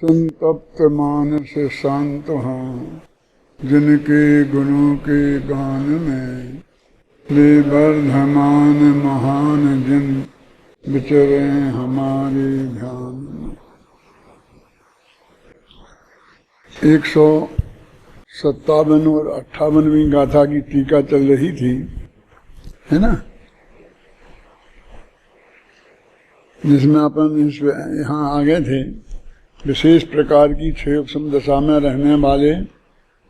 संतप्त मानस शांत हाँ, जिनके गुणों के गान में विवर्धमान महान जिन विचरे हमारे ध्यान में। 157 और 58वीं गाथा की टीका चल रही थी, है ना, जिसमें अपन यहाँ आ गए थे। विशेष प्रकार की 6 उपशम दशा में रहने वाले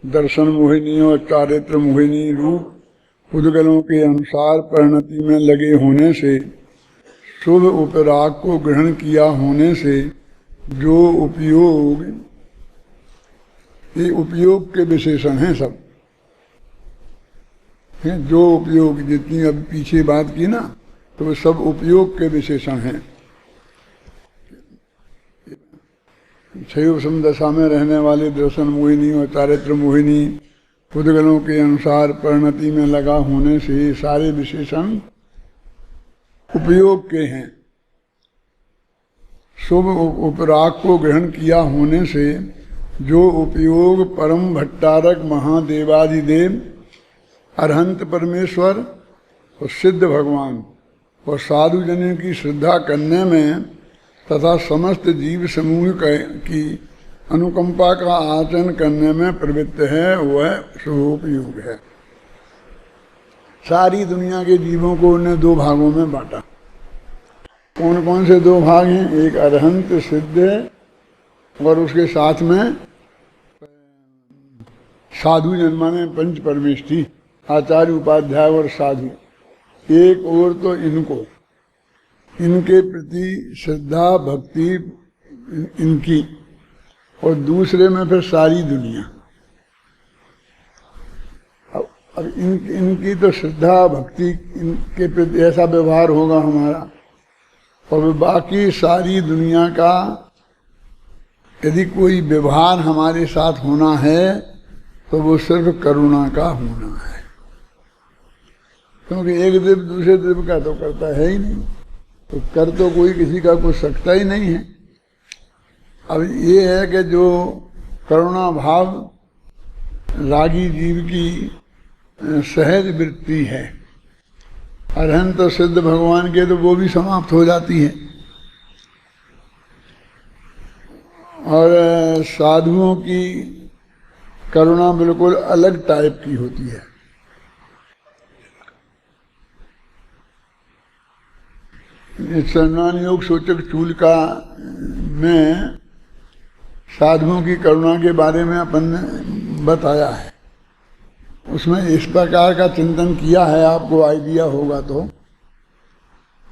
दर्शन मोहिनी और चारित्र मोहिनी रूप पुद्गलों के अनुसार परिणति में लगे होने से, शुभ उपराग को ग्रहण किया होने से जो उपयोग, ये उपयोग के विशेषण हैं सब हैं। जो उपयोग, जितनी अब पीछे बात की ना, तो वो सब उपयोग के विशेषण हैं। 6 उपशम दशा में रहने वाले दर्शन मोहिनी और चारित्र मोहिनी पुद्गलों के अनुसार परिणति में लगा होने से सारे विशेषण उपयोग के हैं। शुभ उपराग को ग्रहण किया होने से जो उपयोग परम भट्टारक महादेवादिदेव, अरहंत परमेश्वर और सिद्ध भगवान और साधु जनों की श्रद्धा करने में तथा समस्त जीव समूह की अनुकंपा का आचरण करने में प्रवृत्त है, वह शुभोपयोग है। सारी दुनिया के जीवों को उन्हें 2 भागों में बांटा। कौन कौन से 2 भाग हैं? एक अरहंत सिद्ध और उसके साथ में साधु जन, माने पंच परमेष्ठी, आचार्य उपाध्याय और साधु। एक और तो इनके प्रति श्रद्धा भक्ति इनकी, और दूसरे में फिर सारी दुनिया। अब इनकी तो श्रद्धा भक्ति, इनके प्रति ऐसा व्यवहार होगा हमारा, और बाकी सारी दुनिया का यदि कोई व्यवहार हमारे साथ होना है तो वो सिर्फ करुणा का होना है। क्योंकि एक द्रव्य दूसरे द्रव्य का तो करता है ही नहीं, तो कर तो कोई किसी का कुछ सकता ही नहीं है। अब ये है कि जो करुणा भाव रागी जीव की सहज वृत्ति है, अरहंत और सिद्ध भगवान के तो वो भी समाप्त हो जाती है। और साधुओं की करुणा बिल्कुल अलग टाइप की होती है। सम्मान योग सूचक चूल का में साधुओं की करुणा के बारे में अपन ने बताया है। उसमें इस प्रकार का चिंतन किया है, आपको आइडिया होगा तो,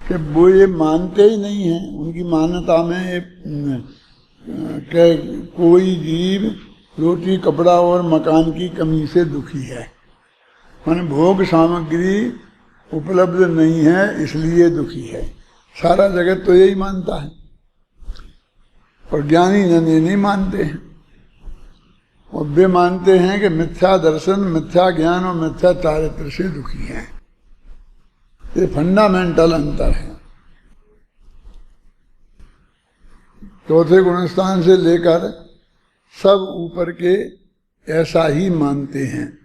कि वो ये मानते ही नहीं हैं। उनकी मान्यता में कि कोई जीव रोटी कपड़ा और मकान की कमी से दुखी है, माने भोग सामग्री उपलब्ध नहीं है इसलिए दुखी है। सारा जगत तो यही मानता है, और ज्ञानी जन ये नहीं मानते हैं। और वे मानते हैं कि मिथ्या दर्शन, मिथ्या ज्ञान और मिथ्या चारित्र से दुखी हैं। ये फंडामेंटल अंतर है। चौथे गुणस्थान से लेकर सब ऊपर के ऐसा ही मानते हैं,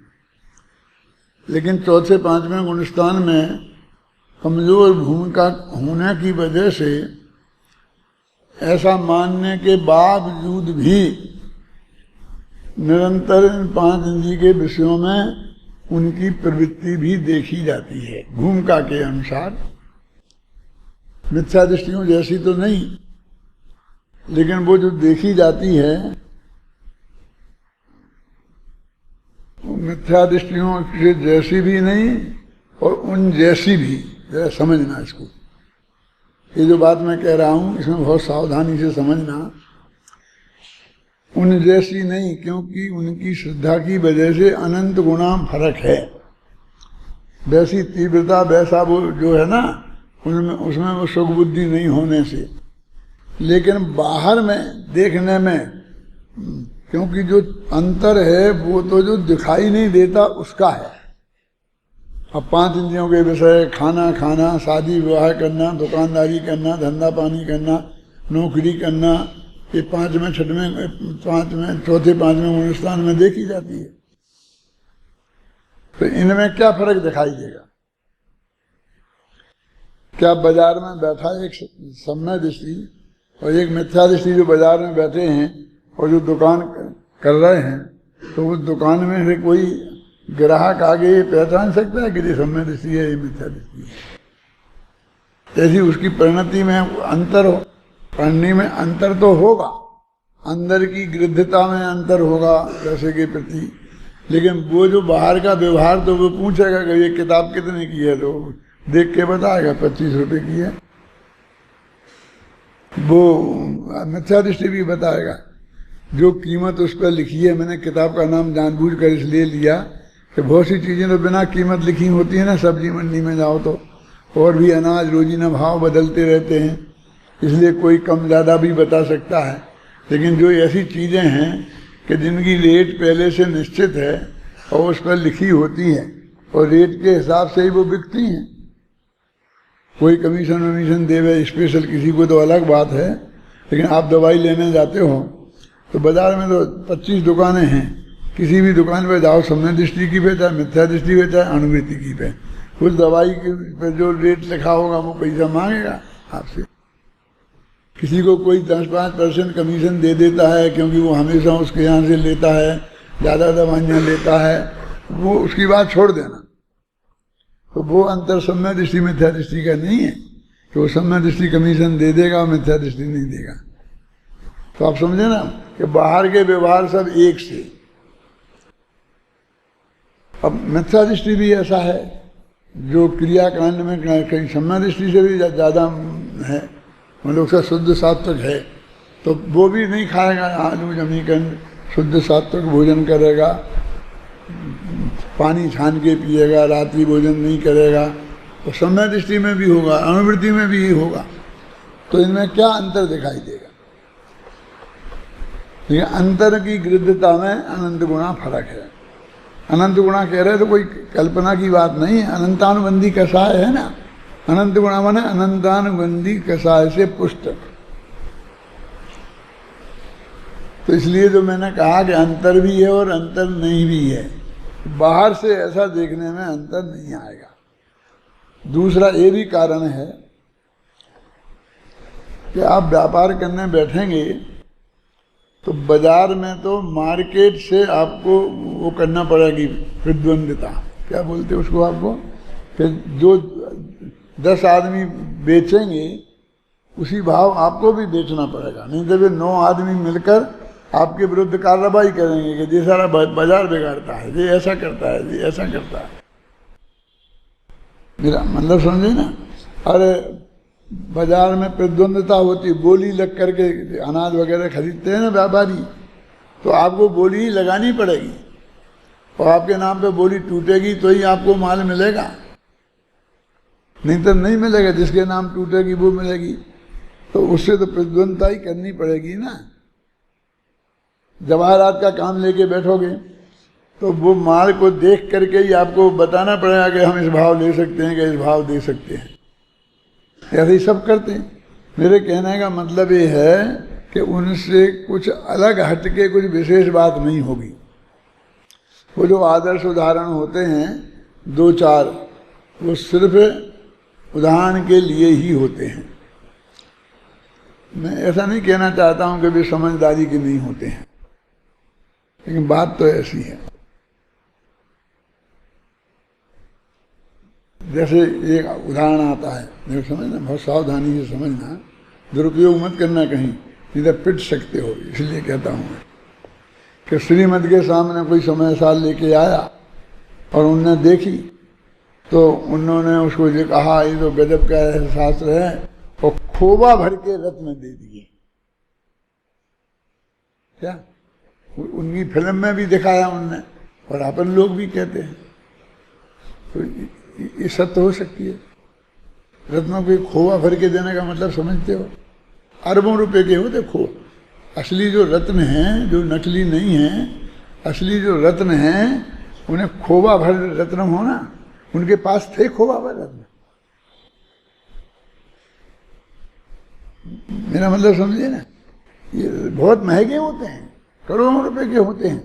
लेकिन चौथे 5वें गुणस्थान में कमजोर भूमिका होने की वजह से ऐसा मानने के बावजूद भी निरंतर इन 5 इंद्रिय के विषयों में उनकी प्रवृत्ति भी देखी जाती है भूमिका के अनुसार। मिथ्या दृष्टियों जैसी तो नहीं, लेकिन वो जो देखी जाती है वो मिथ्या दृष्टियों से जैसी भी नहीं और उन जैसी भी। जरा समझना इसको, ये जो बात मैं कह रहा हूं इसमें बहुत सावधानी से समझना। उन जैसी नहीं, क्योंकि उनकी श्रद्धा की वजह से अनंत गुना फर्क है। वैसी तीव्रता, वैसा वो जो है ना, उसमें वो सुख बुद्धि नहीं होने से। लेकिन बाहर में देखने में, क्योंकि जो अंतर है वो तो जो दिखाई नहीं देता उसका है। अब 5 इंद्रियों के विषय, खाना खाना, शादी विवाह करना, दुकानदारी करना, धंधा पानी करना, नौकरी करना, ये पांचवें चौथे पांचवें अनुष्ठान में देखी जाती है। तो इनमें क्या फर्क दिखाई देगा? क्या बाजार में बैठा एक सम्यक दृष्टि और एक मिथ्या दृष्टि जो बाजार में बैठे हैं और जो दुकान कर रहे हैं, तो उस दुकान में से कोई ग्राहक आगे पहचान सकता है कि ये सम्यक दृष्टि है, ये मिथ्या दृष्टि है? ऐसी उसकी परिणति में अंतर हो, परिणति में अंतर तो होगा, अंदर की गृद्धता में अंतर होगा पैसे के प्रति, लेकिन वो जो बाहर का व्यवहार तो वो पूछेगा कि ये किताब कितने की है, तो देख के बताएगा 25 रुपए की है। वो मिथ्या दृष्टि भी बताएगा, जो कीमत उस पर लिखी है, मैंने किताब का नाम जानबूझकर इसलिए लिया कि बहुत सी चीज़ें तो बिना कीमत लिखी होती है ना, सब्जी मंडी में जाओ तो, और भी अनाज रोजीना भाव बदलते रहते हैं, इसलिए कोई कम ज़्यादा भी बता सकता है। लेकिन जो ऐसी चीज़ें हैं कि जिनकी रेट पहले से निश्चित है और उस पर लिखी होती है और रेट के हिसाब से ही वो बिकती हैं, कोई कमीशन वमीशन देवे स्पेशल किसी को तो अलग बात है। लेकिन आप दवाई लेने जाते हो तो बाजार में तो 25 दुकानें हैं, किसी भी दुकान पर जाओ, सम्यक दृष्टि की पे, चाहे मिथ्या दृष्टि पे, चाहे अनुभूति की पे, उस दवाई के पे जो रेट लिखा होगा वो पैसा मांगेगा आपसे। किसी को कोई 10-5% कमीशन दे देता है क्योंकि वो हमेशा उसके यहाँ से लेता है, ज़्यादा दवाइयाँ लेता है, वो उसकी बात छोड़ देना। तो वो अंतर सम्यक दृष्टि मिथ्या दृष्टि का नहीं है कि वो सम्यक दृष्टि कमीशन दे देगा और मिथ्या दृष्टि नहीं देगा। तो आप समझे ना कि बाहर के व्यवहार सब एक से। अब मिथ्या दृष्टि भी ऐसा है जो क्रियाकांड में कहीं सम्यक दृष्टि से भी ज़्यादा है, मतलब उसका शुद्ध सात्विक है, तो वो भी नहीं खाएगा आलू जमीकंद, शुद्ध सात्विक भोजन करेगा, पानी छान के पिएगा, रात्रि भोजन नहीं करेगा, तो सम्यक दृष्टि में भी होगा, अनुवृत्ति में भी होगा। तो इनमें क्या अंतर दिखाई देगा? लेकिन अंतर की गृद्धता में अनंत गुणा फर्क है। अनंत गुणा कह रहे तो कोई कल्पना की बात नहीं है, अनंतानुबंधी कषाय है ना, अनंत गुणा माने अनंतानुबंधी कषाय से पुष्ट। तो इसलिए जो मैंने कहा कि अंतर भी है और अंतर नहीं भी है, बाहर से ऐसा देखने में अंतर नहीं आएगा। दूसरा ये भी कारण है कि आप व्यापार करने बैठेंगे तो बाजार में तो मार्केट से आपको वो करना पड़ेगी प्रतिद्वंदिता, क्या बोलते उसको आपको, कि जो 10 आदमी बेचेंगे उसी भाव आपको भी बेचना पड़ेगा, नहीं तो वे 9 आदमी मिलकर आपके विरुद्ध कार्रवाई करेंगे कि ये सारा बाजार बिगाड़ता है, ये ऐसा करता है, ये ऐसा करता है। मेरा मतलब समझे ना? अरे बाजार में प्रतिद्वंदिता होती, बोली लग करके अनाज वगैरह खरीदते हैं ना व्यापारी, तो आपको बोली ही लगानी पड़ेगी और आपके नाम पे बोली टूटेगी तो ही आपको माल मिलेगा, नहीं तो नहीं मिलेगा। जिसके नाम टूटेगी वो मिलेगी, तो उससे तो प्रतिद्वंदिता ही करनी पड़ेगी ना। जवाहरात का काम लेके बैठोगे तो वो माल को देख करके ही आपको बताना पड़ेगा कि हम इस भाव ले सकते हैं कि इस भाव दे सकते हैं। ऐसे ही सब करते हैं। मेरे कहने का मतलब ये है कि उनसे कुछ अलग हटके कुछ विशेष बात नहीं होगी। वो जो आदर्श उदाहरण होते हैं 2-4, वो सिर्फ उदाहरण के लिए ही होते हैं। मैं ऐसा नहीं कहना चाहता हूं कि वे समझदारी के नहीं होते हैं, लेकिन बात तो ऐसी है। जैसे एक उदाहरण आता है, देखो समझना, बहुत सावधानी से समझना, दुरुपयोग मत करना कहीं, नहीं तो पिट सकते हो। इसलिए कहता हूँ कि श्रीमद के सामने कोई समय साल लेके आया और उनने देखी तो उन्होंने उसको ये कहा ये तो गजब का शास्त्र है, और खोबा भर के रत्न दे दिए। क्या उनकी फिल्म में भी दिखाया उनने और अपन लोग भी कहते हैं, तो ये सत्य हो सकती है। रत्नों को खोवा भर के देने का मतलब समझते हो? अरबों रुपए के होते खो। असली जो रत्न हैं, जो नकली नहीं हैं, असली जो रत्न हैं उन्हें खोवा भर रत्न होना, उनके पास थे खोवा भर रत्न। मेरा मतलब समझिए ना, ये बहुत महंगे होते हैं, करोड़ों रुपए के होते हैं।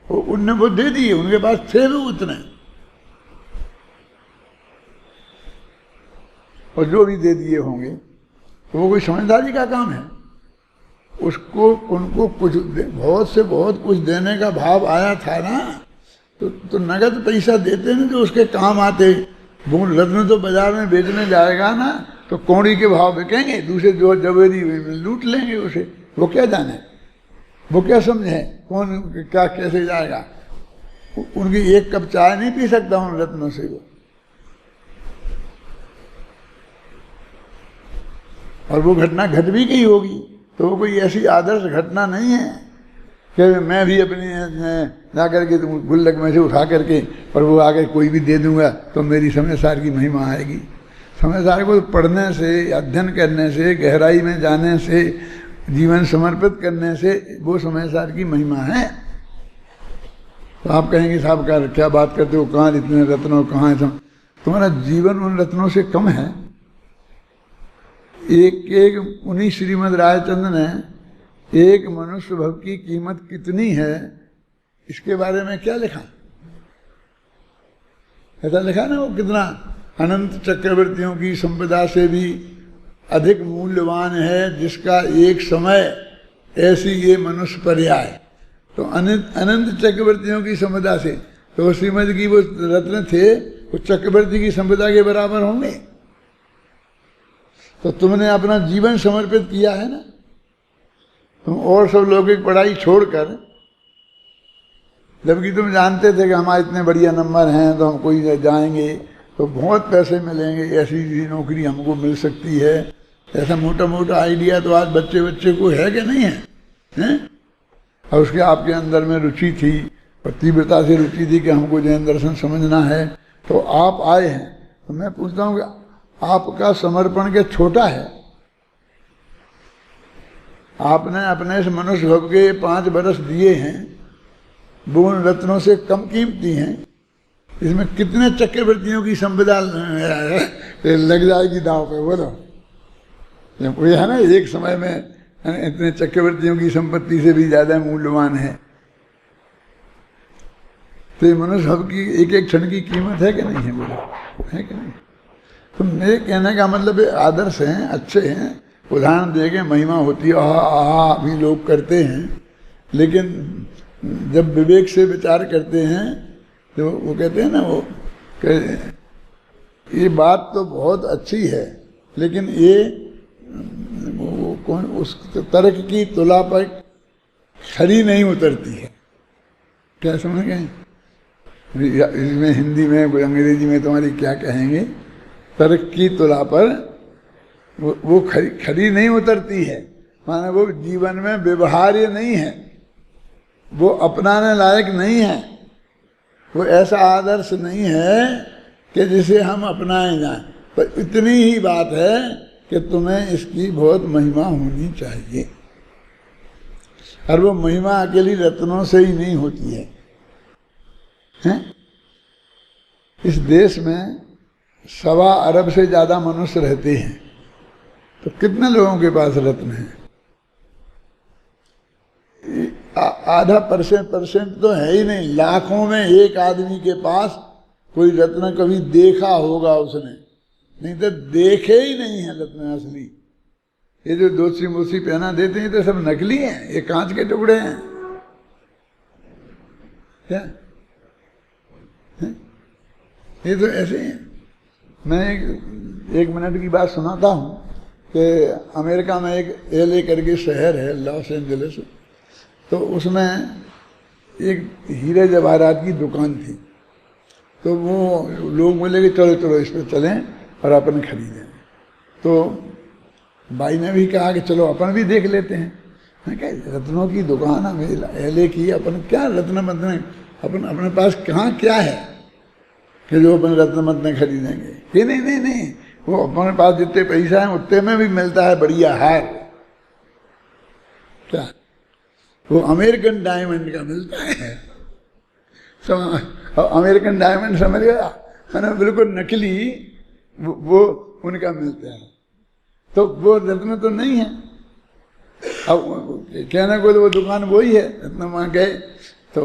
उनने वो दे दिए, उनके पास थे भी उतने, और जो भी दे दिए होंगे तो वो कोई समझदारी का काम है? उसको उनको कुछ बहुत से बहुत कुछ देने का भाव आया था ना, तो नगद पैसा देते ना जो उसके काम आते। वो रत्न तो बाजार में बेचने जाएगा ना तो कौड़ी के भाव बिकेंगे, दूसरे जो जवेरी लूट लेंगे उसे। वो क्या जाने, वो क्या समझे कौन क्या कैसे जाएगा। उनकी एक कप चाय नहीं पी सकता उन रत्नों से वो। और वो घटना घट भी गई होगी तो वो कोई ऐसी आदर्श घटना नहीं है कि मैं भी अपनी जा करके गुल्लक में से उठा करके और वो आगे कोई भी दे दूंगा तो मेरी समय सार की महिमा आएगी। समय सार को पढ़ने से, अध्ययन करने से, गहराई में जाने से, जीवन समर्पित करने से वो समय सार की महिमा है। तो आप कहेंगे साहब क्या बात करते हो, कहाँ इतने रत्नों, कहाँ है तुम्हारा जीवन उन रत्नों से कम है। एक उन्हीं श्रीमद् रायचंद्र ने एक मनुष्य भव की कीमत कितनी है इसके बारे में क्या लिखा, ऐसा लिखा ना, वो कितना अनंत चक्रवर्तियों की संपदा से भी अधिक मूल्यवान है जिसका एक समय ऐसी ये मनुष्य पर्याय। तो अनंत चक्रवर्तियों की संपदा से तो श्रीमद् की वो रत्न थे वो चक्रवर्ती की संपदा के बराबर होंगे। तो तुमने अपना जीवन समर्पित किया है ना, तुम और सब लौकिक पढ़ाई छोड़कर, जबकि तुम जानते थे कि हमारे इतने बढ़िया नंबर हैं तो हम कोई जाएंगे तो बहुत पैसे मिलेंगे, ऐसी नौकरी हमको मिल सकती है, ऐसा मोटा मोटा आइडिया तो आज बच्चे को है कि नहीं है, हैं? और उसके आपके अंदर में रुचि थी और तीव्रता से रुचि थी कि हमको जैन दर्शन समझना है, तो आप आए हैं। तो मैं पूछता हूँ कि आपका समर्पण क्या छोटा है? आपने अपने इस मनुष्य भव के 5 बरस दिए हैं, वो उन रत्नों से कम कीमती हैं। इसमें कितने चक्रवर्तियों की संपदा लग जाएगी दांव पे, बोलो। वो है ना, एक समय में इतने चक्रवर्तियों की संपत्ति से भी ज्यादा मूल्यवान है। तो ये मनुष्य भव की एक एक क्षण की कीमत है कि नहीं है, बोलो, है कि नहीं? तो मेरे कहने का मतलब आदर्श हैं, अच्छे हैं, उदाहरण देके महिमा होती है, आहा भी लोग करते हैं, लेकिन जब विवेक से विचार करते हैं तो वो कहते हैं ना, वो ये बात तो बहुत अच्छी है लेकिन ये वो कौन उस तर्क की तुला पर खरी नहीं उतरती है। क्या समझ गए? इसमें हिंदी में अंग्रेजी में तुम्हारी क्या कहेंगे, तर्क की तुला पर वो खरी नहीं उतरती है, माने वो जीवन में व्यवहार्य नहीं है, वो अपनाने लायक नहीं है, वो ऐसा आदर्श नहीं है कि जिसे हम अपनाए जाएं। पर इतनी ही बात है कि तुम्हें इसकी बहुत महिमा होनी चाहिए, और वो महिमा अकेली रत्नों से ही नहीं होती है, हैं? इस देश में 1.25 अरब से ज्यादा मनुष्य रहते हैं, तो कितने लोगों के पास रत्न है? आधा परसेंट तो है ही नहीं। लाखों में एक आदमी के पास कोई रत्न कभी देखा होगा उसने, नहीं तो देखे ही नहीं है रत्न असली। ये जो दोसी मोसी पहना देते हैं तो सब नकली हैं, ये कांच के टुकड़े हैं। क्या है? ये तो ऐसे हैं। मैं एक मिनट की बात सुनाता हूँ कि अमेरिका में एक LA करके शहर है, लॉस एंजलिस, तो उसमें एक हीरे जवाहरात की दुकान थी। तो वो लोग बोले कि चलो इस पर चलें और अपन खरीदें। तो भाई ने भी कहा कि चलो अपन भी देख लेते हैं। मैं कहा रत्नों की दुकान है LA की, अपन क्या रत्न अपन अपने पास कहाँ क्या है कि जो अपन रत्न खरीदेंगे? नहीं, वो अपने पास जितने पैसा है उतने में भी मिलता है बढ़िया हार। क्या? वो अमेरिकन डायमंड का मिलता है। अमेरिकन डायमंड समझ गया, मैंने बिल्कुल नकली वो उनका मिलता है। तो वो रत्न तो नहीं है। अब कहने को तो वो दुकान वही है, इतना वहाँ गए तो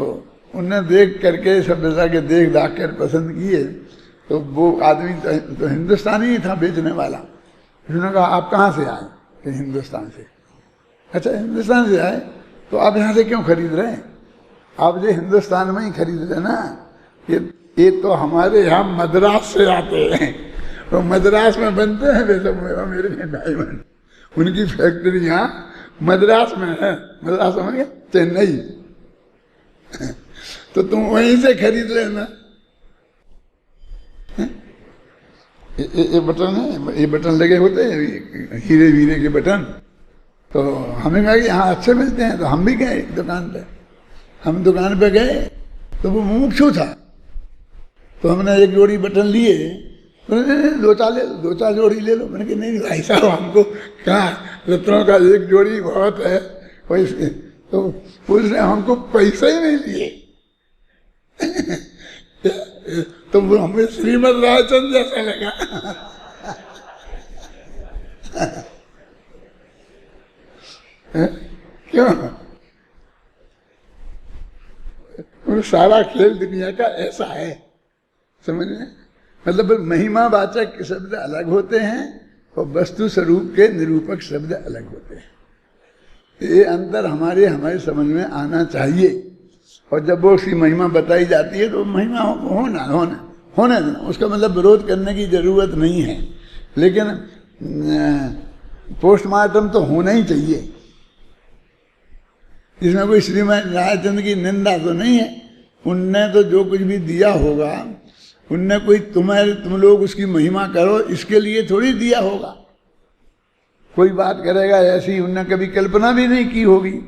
उनने देख करके सब जैसा के देख दाख कर पसंद किए। तो वो आदमी तो हिंदुस्तानी ही था बेचने वाला। उसने कहा आप कहाँ से आए? कि हिंदुस्तान से। अच्छा हिंदुस्तान से आए तो आप यहाँ से क्यों खरीद रहे हैं? आप जो हिंदुस्तान में ही खरीद रहे ना, ये तो हमारे यहाँ मद्रास से आते हैं, वो मद्रास में बनते हैं वे सब मेरे डायमंड, उनकी फैक्ट्री यहाँ मद्रास में है। मद्रास समझ गए, चेन्नई। तो तुम वहीं से खरीद लेना। ये बटन है, ये बटन लगे होते हैं हीरे वीरे के बटन। तो हमें कहा कि यहाँ अच्छे मिलते हैं, तो हम भी गए दुकान पे। हम दुकान पे गए तो वो मुमुक्षु था, तो हमने एक जोड़ी बटन लिए। दो चार जोड़ी ले लो। मैंने कहा नहीं भाई साहब, हमको कहाँ रत्नों का एक जोड़ी बहुत है पैसे। तो उसने हमको पैसे ही नहीं लिए। तो वो हमें श्रीमद रायचंद जैसा लगा। क्यों? सारा खेल दुनिया का ऐसा है, समझ में? मतलब महिमा वाचक शब्द अलग होते हैं और वस्तु स्वरूप के निरूपक शब्द अलग होते हैं। ये अंतर हमारे समझ में आना चाहिए। और जब वो उसकी महिमा बताई जाती है तो महिमा होने देना, उसका मतलब विरोध करने की जरूरत नहीं है। लेकिन पोस्टमार्टम तो होना ही चाहिए। इसमें कोई श्रीमद रायचंद्र की निंदा तो नहीं है। उनने तो जो कुछ भी दिया होगा, उनने कोई तुम लोग उसकी महिमा करो इसके लिए थोड़ी दिया होगा। कोई बात करेगा ऐसी उनने कभी कल्पना भी नहीं की होगी।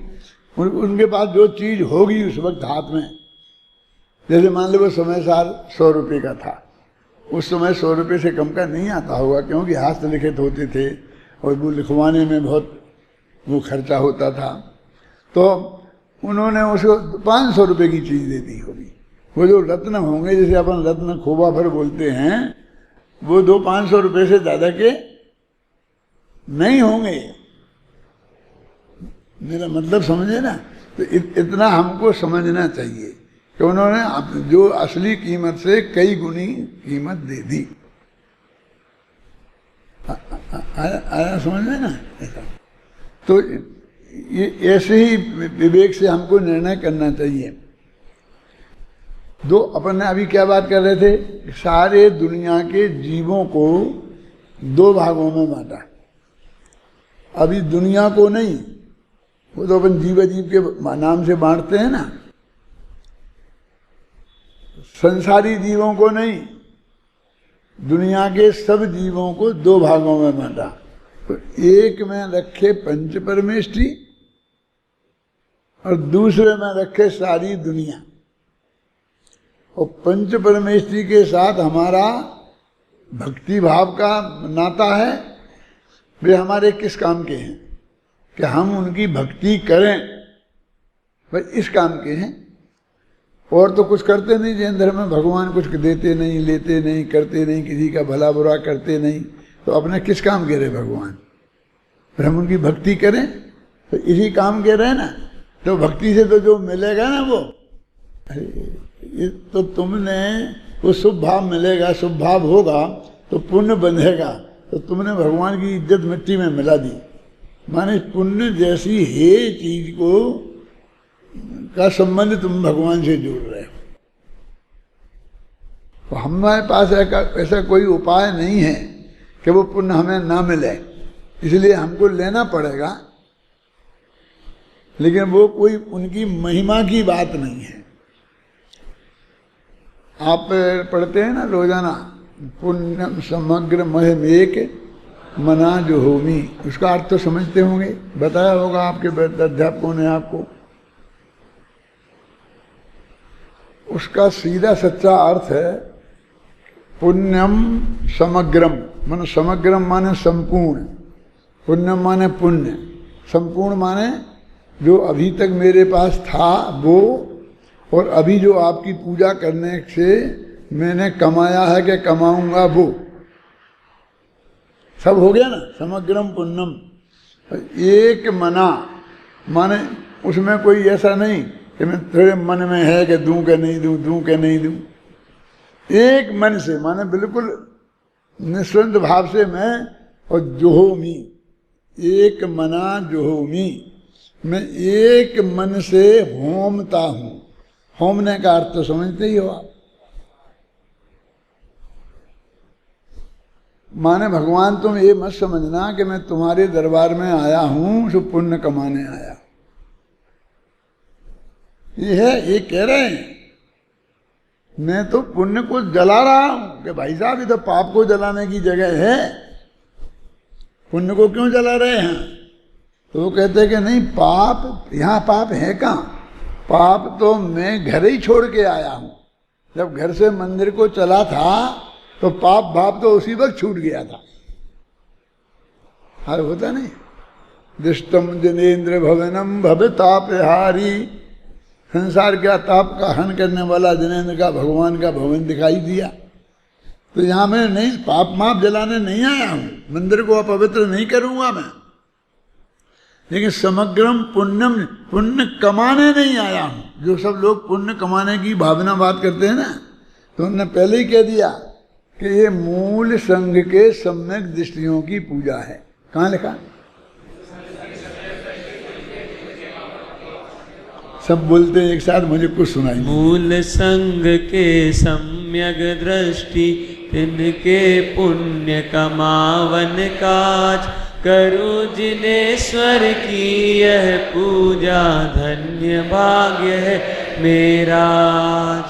उनके पास जो चीज होगी उस वक्त हाथ में, जैसे मान लो वो समय साल 100 रुपये का था, उस समय 100 रुपये से कम का नहीं आता होगा, क्योंकि हाथ लिखित होते थे और वो लिखवाने में बहुत वो खर्चा होता था। तो उन्होंने उसको 500 रुपये की चीज़ दे दी होगी। वो जो रत्न होंगे, जैसे अपन रत्न खोबा भर बोलते हैं, वो 500 रुपये से ज़्यादा के नहीं होंगे। मेरा मतलब समझे ना? तो इतना हमको समझना चाहिए कि उन्होंने जो असली कीमत से कई गुनी कीमत दे दी। आया समझ में ना? ऐसा तो ये ऐसे ही विवेक से हमको निर्णय करना चाहिए। दो अपन ने अभी क्या बात कर रहे थे? सारे दुनिया के जीवों को 2 भागों में बांटा। अभी दुनिया को नहीं, वो तो अपन जीव के नाम से बांटते हैं ना। संसारी जीवों को नहीं, दुनिया के सब जीवों को 2 भागों में बांटा। तो एक में रखे पंच परमेष्ठी और दूसरे में रखे सारी दुनिया। और पंच परमेष्ठी के साथ हमारा भक्ति भाव का नाता है। वे हमारे किस काम के हैं कि हम उनकी भक्ति करें, बस इस काम के हैं। और तो कुछ करते नहीं। जैन धर्म में भगवान कुछ देते नहीं, लेते नहीं, करते नहीं, किसी का भला बुरा करते नहीं। तो अपने किस काम के रहे भगवान? फिर हम उनकी भक्ति करें तो इसी काम के रहे ना। तो भक्ति से तो जो मिलेगा ना वो, अरे ये तो तुमने वो शुभ भाव मिलेगा, शुभ भाव होगा तो पुण्य बंधेगा। तो तुमने भगवान की इज्जत मिट्टी में मिला दी। माने पुण्य जैसी है चीज को का संबंध तुम भगवान से जोड़ रहे हो। तो हमारे पास ऐसा कोई उपाय नहीं है कि वो पुण्य हमें ना मिले, इसलिए हमको लेना पड़ेगा। लेकिन वो कोई उनकी महिमा की बात नहीं है। आप पढ़ते हैं ना रोजाना, पुण्यम समग्र महमेक मना जो होमी। उसका अर्थ तो समझते होंगे, बताया होगा आपके अध्यापकों ने आपको। उसका सीधा सच्चा अर्थ है पुण्यम समग्रम। माने समग्रम माने संपूर्ण, पुण्यम माने पुण्य, संपूर्ण माने जो अभी तक मेरे पास था वो, और अभी जो आपकी पूजा करने से मैंने कमाया है कि कमाऊंगा वो सब हो गया ना। समग्रम पुण्यम। एक मना, माने उसमें कोई ऐसा नहीं कि मैं थोड़े मन में है कि दूं कि नहीं दूं, दूं कि नहीं दूं। एक मन से, माने बिल्कुल निस्वंद भाव से मैं, और जोहोमी, एक मना जोहोमी, मैं एक मन से होमता हूं। होमने का अर्थ तो समझते ही हो आप। माने भगवान तुम ये मत समझना कि मैं तुम्हारे दरबार में आया हूं सो पुण्य कमाने आया। ये है, ये कह रहे हैं मैं तो पुण्य को जला रहा हूं कि भाई साहब ये तो पाप को जलाने की जगह है, पुण्य को क्यों जला रहे हैं? तो वो कहते हैं कि नहीं, पाप यहाँ पाप है कहाँ? पाप तो मैं घर ही छोड़ के आया हूं। जब घर से मंदिर को चला था तो पाप भाव तो उसी वक्त छूट गया था। हर होता नहीं, दिष्टम जनेन्द्र भवनम भवतापहारी, संसार का ताप का हन करने वाला जिनेन्द्र का भगवान का भवन दिखाई दिया। तो यहाँ मैं नहीं पाप माप जलाने नहीं आया हूँ, मंदिर को अपवित्र नहीं करूँगा मैं, लेकिन समग्रम पुण्यम, पुण्य कमाने नहीं आया हूँ। जो सब लोग पुण्य कमाने की भावना बात करते हैं ना, तो उन्होंने पहले ही कह दिया कि ये मूल संघ के सम्यक दृष्टियों की पूजा है। कहाँ लिखा? सब बोलते हैं एक साथ, मुझे कुछ सुनाई। मूल संग के सम्यक दृष्टि, तिनके पुण्य कमावन काज, करो जिनेश्वर की यह पूजा, धन्य भाग्य है मेरा।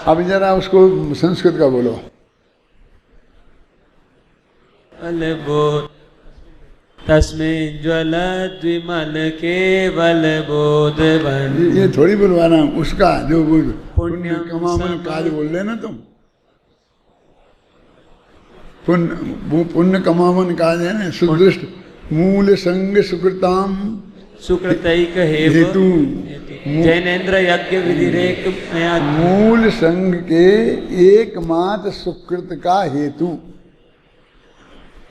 अब जरा उसको संस्कृत का बोलो। बोल तस्में ज्वलत विमल केवल बोध बन। ये थोड़ी बुलवाना उसका, जो पुण्य कमावन काज बोल रहे ना तुम, पुण्य कमावन काज है ना, सुदृष्ट मूल संग सुकृताम सुकृतैक हेतु, जैनेन्द्र यज्ञ विधिरेक। मूल संग के एकमात्र सुकृत का हेतु,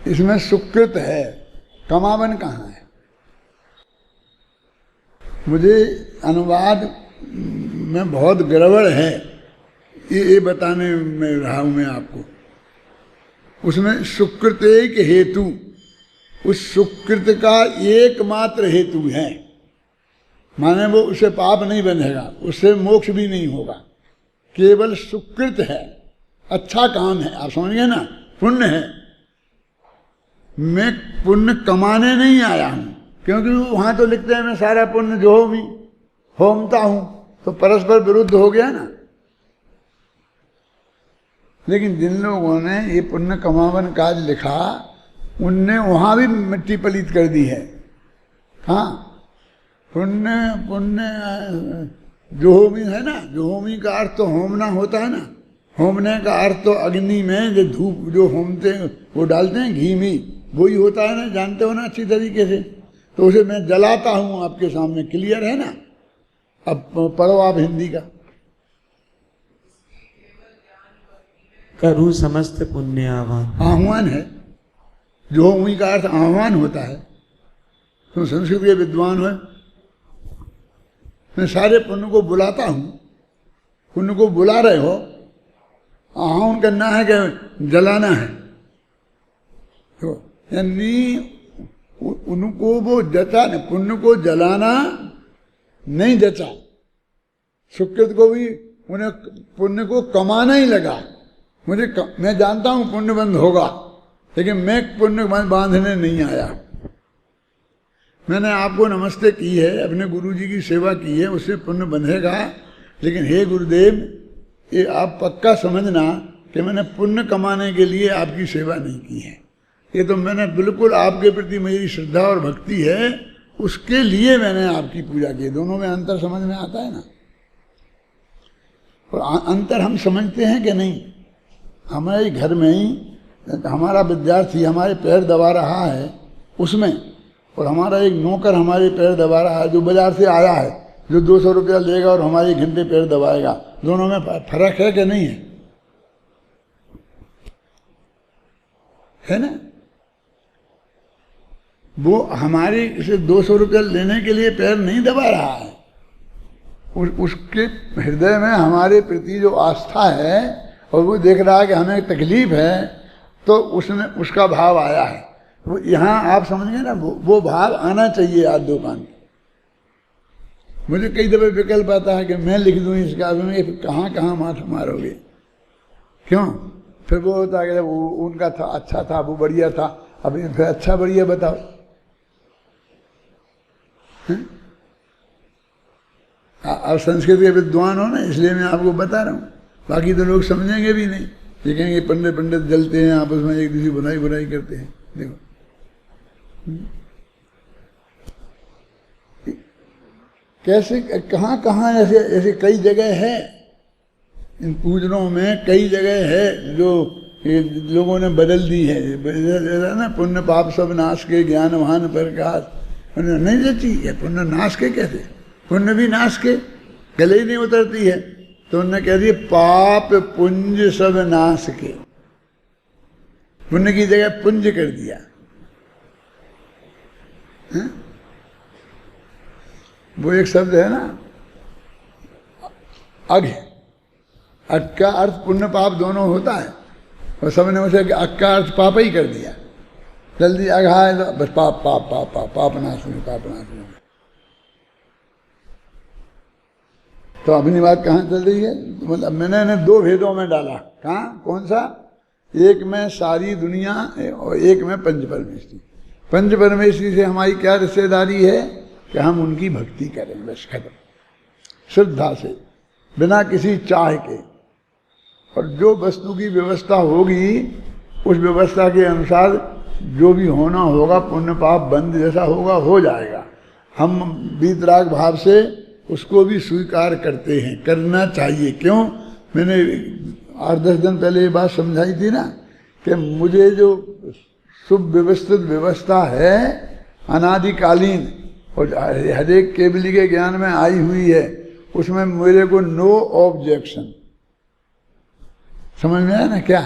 इसमें सुकृत है, कमावन कहाँ है? मुझे अनुवाद में बहुत गड़बड़ है, ये बताने में रहा हूं मैं आपको। उसमें सुकृत एक हेतु, उस सुकृत का एकमात्र हेतु है, माने वो उससे पाप नहीं बनेगा, उससे मोक्ष भी नहीं होगा, केवल सुकृत है, अच्छा काम है। आप समझ गए ना, पुण्य है। मैं पुण्य कमाने नहीं आया हूं, क्योंकि वहां तो लिखते हैं मैं सारा पुण्य जो होमता हूं, तो परस्पर विरुद्ध हो गया ना। लेकिन जिन लोगों ने ये पुण्य कमावन काज लिखा, उनने वहां भी मिट्टी पलीत कर दी है। हाँ, पुण्य पुण्य जोहोमी है ना, जोहोमी का अर्थ तो होमना होता है ना। होमने का अर्थ तो अग्नि में जो धूप जो होमते हैं वो डालते हैं घी में, वही होता है ना, जानते हो ना अच्छी तरीके से। तो उसे मैं जलाता हूं आपके सामने, क्लियर है ना। अब पढ़ो आप हिंदी का। करूं समस्त पुण्य आह्वान, आह्वान है, जो उन्हीं का अर्थ आह्वान होता है। तुम संस्कृत के विद्वान हो, मैं सारे पुण्य को बुलाता हूं, पुण्य को बुला रहे हो, आह्वान करना है कि जलाना है। तो यानी उनको वो जचा, पुण्य को जलाना नहीं जचा, सुकृत को भी उन्हें पुण्य को कमाना ही लगा। मैं जानता हूं पुण्य बंद होगा, लेकिन मैं पुण्य बांधने नहीं आया। मैंने आपको नमस्ते की है, अपने गुरु जी की सेवा की है, उससे पुण्य बंधेगा। लेकिन हे गुरुदेव, ये आप पक्का समझना कि मैंने पुण्य कमाने के लिए आपकी सेवा नहीं की है। ये तो मैंने बिल्कुल आपके प्रति मेरी श्रद्धा और भक्ति है, उसके लिए मैंने आपकी पूजा की। दोनों में अंतर समझ में आता है ना। और अंतर हम समझते हैं कि नहीं। हमारे घर में ही हमारा विद्यार्थी हमारे पैर दबा रहा है उसमें, और हमारा एक नौकर हमारे पैर दबा रहा है जो बाजार से आया है, जो 200 रुपया लेगा और हमारे घंटे पैर दबाएगा। दोनों में फर्क है कि नहीं है? है ना। वो हमारे से 200 रुपया लेने के लिए पैर नहीं दबा रहा है। उसके हृदय में हमारे प्रति जो आस्था है और वो देख रहा है कि हमें तकलीफ है, तो उसने उसका भाव आया है। वो यहाँ आप समझ गए ना, वो भाव आना चाहिए आज दुकान में। मुझे कई दफे विकल्प आता है कि मैं लिख दूँ इस काव्य में, फिर कहाँ कहाँ माथा मारोगे, क्यों? फिर वो होता है कि उनका था अच्छा था, वो बढ़िया था, अभी फिर अच्छा बढ़िया बताओ। आप संस्कृत के विद्वान हो ना, इसलिए मैं आपको बता रहा हूँ, बाकी तो लोग समझेंगे भी नहीं, देखेंगे पंडित पंडित जलते हैं आपस में, एक दूसरी बुराई बुराई करते हैं। देखो कैसे कहाँ कहाँ ऐसे ऐसे कई जगह है, इन पूजनों में कई जगह है जो लोगों ने बदल दी है ना। पुण्य पाप सब नाश के, ज्ञानवान प्रकाश, नहीं जची है। पुण्य नाश के कैसे? पुण्य भी नाश के, गले ही नहीं उतरती है। तो उन्होंने कह दिया पाप पुंज सब नाश के, पुण्य की जगह पुंज कर दिया। है? वो एक शब्द है ना, अघ, अघ का अर्थ पुण्य पाप दोनों होता है, और सबने उसे अघ का अर्थ पाप ही कर दिया। जल्दी अघाए तो बस पाप पाप पाप पाप पाप नाश में, पाप नाश में। तो अपनी बात कहाँ चल रही है? मतलब मैंने इन्हें दो भेदों में डाला। कहाँ? कौन सा? एक में सारी दुनिया और एक में पंच परमेश्वरी। पंच परमेश्वरी से हमारी क्या रिश्तेदारी है कि हम उनकी भक्ति करें, बस खत्म, श्रद्धा से, बिना किसी चाह के। और जो वस्तु की व्यवस्था होगी उस व्यवस्था के अनुसार जो भी होना होगा, पुण्य पाप बंद जैसा होगा हो जाएगा। हम वीतराग भाव से उसको भी स्वीकार करते हैं, करना चाहिए। क्यों? मैंने 8-10 दिन पहले ये बात समझाई थी ना कि मुझे जो सुव्यवस्थित व्यवस्था है अनादिकालीन और हर एक केवली के ज्ञान में आई हुई है, उसमें मेरे को नो ऑब्जेक्शन। समझ में आया ना क्या?